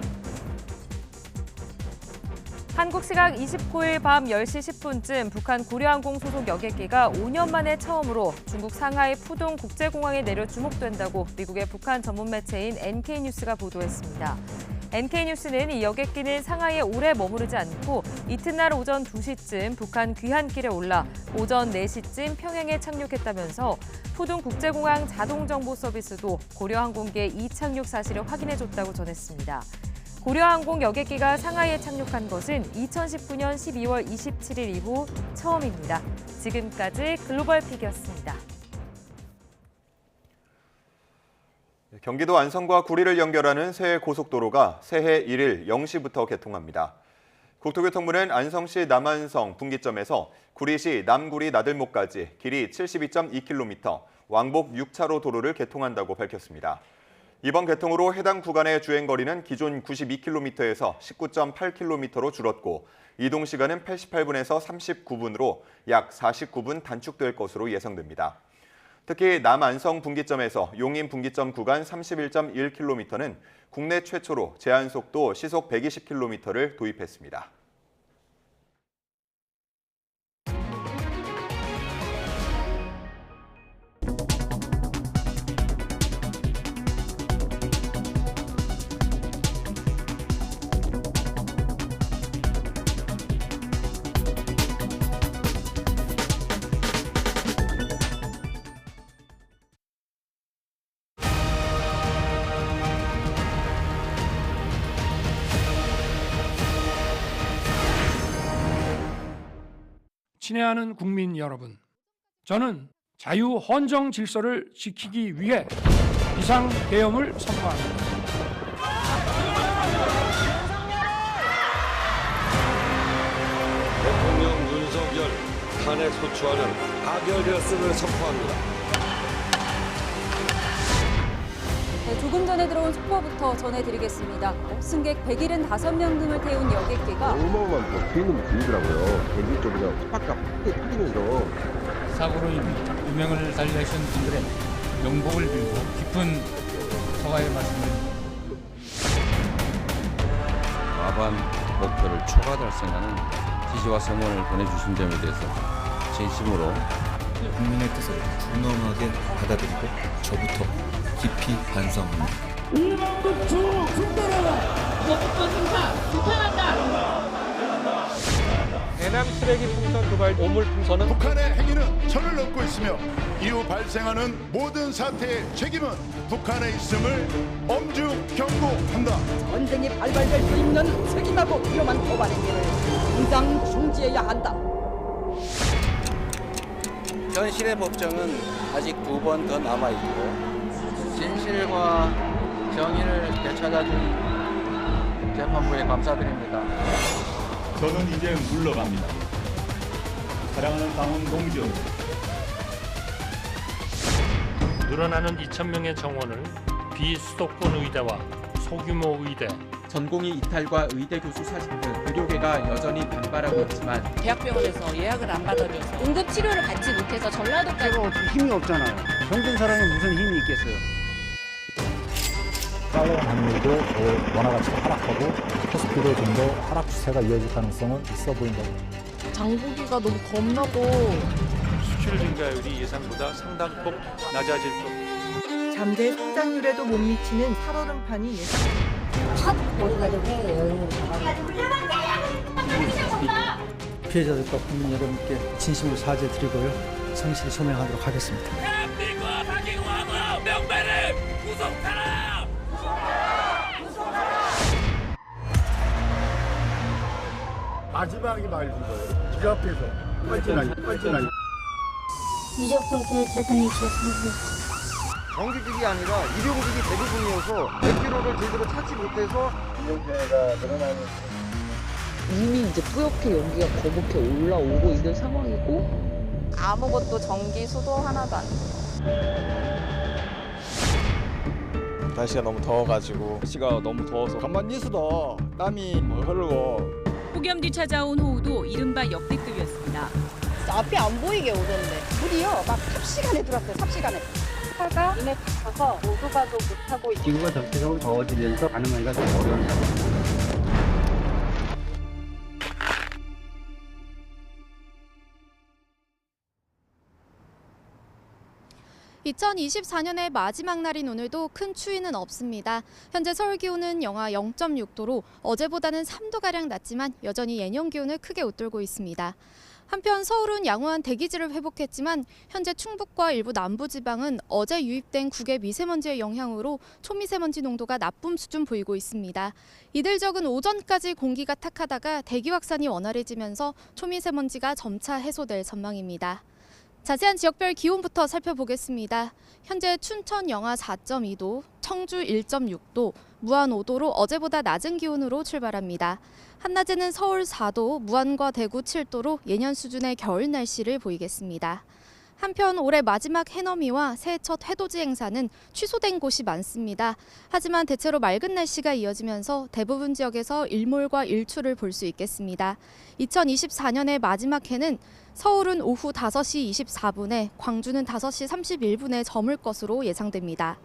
한국 시각 29일 밤 10시 10분쯤 북한 고려항공 소속 여객기가 5년 만에 처음으로 중국 상하이 푸둥 국제공항에 내려 주목된다고 미국의 북한 전문 매체인 NK뉴스가 보도했습니다. NK뉴스는 이 여객기는 상하이에 오래 머무르지 않고 이튿날 오전 2시쯤 북한 귀환길에 올라 오전 4시쯤 평양에 착륙했다면서 푸둥 국제공항 자동정보 서비스도 고려항공기의 이착륙 사실을 확인해줬다고 전했습니다. 고려항공 여객기가 상하이에 착륙한 것은 2019년 12월 27일 이후 처음입니다. 지금까지 글로벌 픽이었습니다. 경기도 안성과 구리를 연결하는 새 고속도로가 새해 1일 0시부터 개통합니다. 국토교통부는 안성시 남안성 분기점에서 구리시 남구리 나들목까지 길이 72.2km, 왕복 6차로 도로를 개통한다고 밝혔습니다. 이번 개통으로 해당 구간의 주행거리는 기존 92km에서 19.8km로 줄었고 이동 시간은 88분에서 39분으로 약 49분 단축될 것으로 예상됩니다. 특히 남안성 분기점에서 용인 분기점 구간 31.1km는 국내 최초로 제한속도 시속 120km를 도입했습니다. 친애하는 국민 여러분, 저는 자유 헌정 질서를 지키기 위해 비상계엄을 선포합니다. 대통령 윤석열 탄핵 소추안은 가결되었음을 선포합니다. 네, 조금 전에 들어온 속보부터 전해드리겠습니다. 승객 175명 등을 태운 여객기가 어마어마한 비행은 들리더라고요. 비행기 쪽에서 팍팍 터지면서 사고로 유명을 달리하신 분들의 명복을 빌고 깊은 사과의 말씀을 과반 목표를 초과 달성하는 지지와 성원을 보내주신 점에 대해서 진심으로 국민의 뜻을 준엄하게 받아들이고 저부터 깊이 반성합니다. 일반국 주 중단하라! 거부권 승사 비판한다! 대남 쓰레기 풍선 도발 오물 풍선은 북한의 행위는 선을 넘고 있으며 이후 발생하는 모든 사태의 책임은 북한에 있음을 엄중 경고한다. 전쟁이 발발될 수 있는 책임하고 위험한 도발 행위를 당장 중지해야 한다. 현실의 법정은 아직 2번 더 남아있고 진실과 정의를 되찾아준 재판부에 감사드립니다. 저는 이제 물러갑니다. 사랑하는 당원 동지 여러분. 늘어나는 2,000명의 정원을 비수도권 의대와 소규모 의대, 전공의 이탈과 의대 교수 사직 등 의료계가 여전히 반발하고 있지만 대학병원에서 예약을 안 받아줘서 응급치료를 받지 못해서 전라도까지 힘이 없잖아요. 병든 사람이 무슨 힘이 있겠어요. 달러 환율도 원화 가치가 하락하고 코스피도 좀 더 하락 추세가 이어질 가능성은 있어 보인다고. 장보기가 너무 겁나고 수출 증가율이 예상보다 상당폭 낮아질 것. 잠재 성장률에도 못 미치는 살얼음판이 예상. 첫 모두 가족의 여행을 피해자들과 국민 여러분께 진심으로 사죄드리고요. 성실히 소명하도록 하겠습니다. 대한민국 박영화가 명배를 구속하라! 마지막에 말해준 거예요. 그 앞에서 뻘쭘하게. 이적분께 대통령이 주셨습니다. 정규직이 아니라 일용직이 대부분이어서 100kg를 제대로 찾지 못해서 인명피해가 늘어나는 이미 이제 뿌옇게 연기가 거북해 올라오고 있는 상황이고 아무것도 전기, 수도 하나도 안 날씨가 너무 더워가지고 날씨가 너무 더워서 가만히 있어도 땀이 흐르고 폭염 뒤 찾아온 호우도 이른바 역대급이었습니다. 앞이 안 보이게 오던데. 물이요, 막 삽시간에 들어왔어요, 삽시간에. 차가 눈에 박혀서 오도 가도 못하고. 지구가 전체적으로 더워지면서 가능하기가 좀 어려운 상황입니다. 2024년의 마지막 날인 오늘도 큰 추위는 없습니다. 현재 서울 기온은 영하 0.6도로 어제보다는 3도가량 낮지만 여전히 예년 기온을 크게 웃돌고 있습니다. 한편 서울은 양호한 대기질을 회복했지만 현재 충북과 일부 남부지방은 어제 유입된 국외 미세먼지의 영향으로 초미세먼지 농도가 나쁨 수준 보이고 있습니다. 이들 적은 오전까지 공기가 탁하다가 대기 확산이 원활해지면서 초미세먼지가 점차 해소될 전망입니다. 자세한 지역별 기온부터 살펴보겠습니다. 현재 춘천 영하 4.2도, 청주 1.6도, 무안 5도로 어제보다 낮은 기온으로 출발합니다. 한낮에는 서울 4도, 무안과 대구 7도로 예년 수준의 겨울 날씨를 보이겠습니다. 한편 올해 마지막 해넘이와 새해 첫 해돋이 행사는 취소된 곳이 많습니다. 하지만 대체로 맑은 날씨가 이어지면서 대부분 지역에서 일몰과 일출을 볼 수 있겠습니다. 2024년의 마지막 해는 서울은 오후 5시 24분에, 광주는 5시 31분에 저물 것으로 예상됩니다.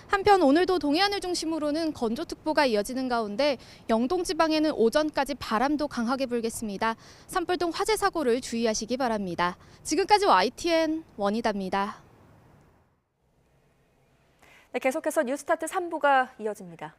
한편 오늘도 동해안을 중심으로는 건조특보가 이어지는 가운데 영동 지방에는 오전까지 바람도 강하게 불겠습니다. 산불 등 화재 사고를 주의하시기 바랍니다. 지금까지 YTN 원희다입니다. 네, 계속해서 뉴스타트 3부가 이어집니다.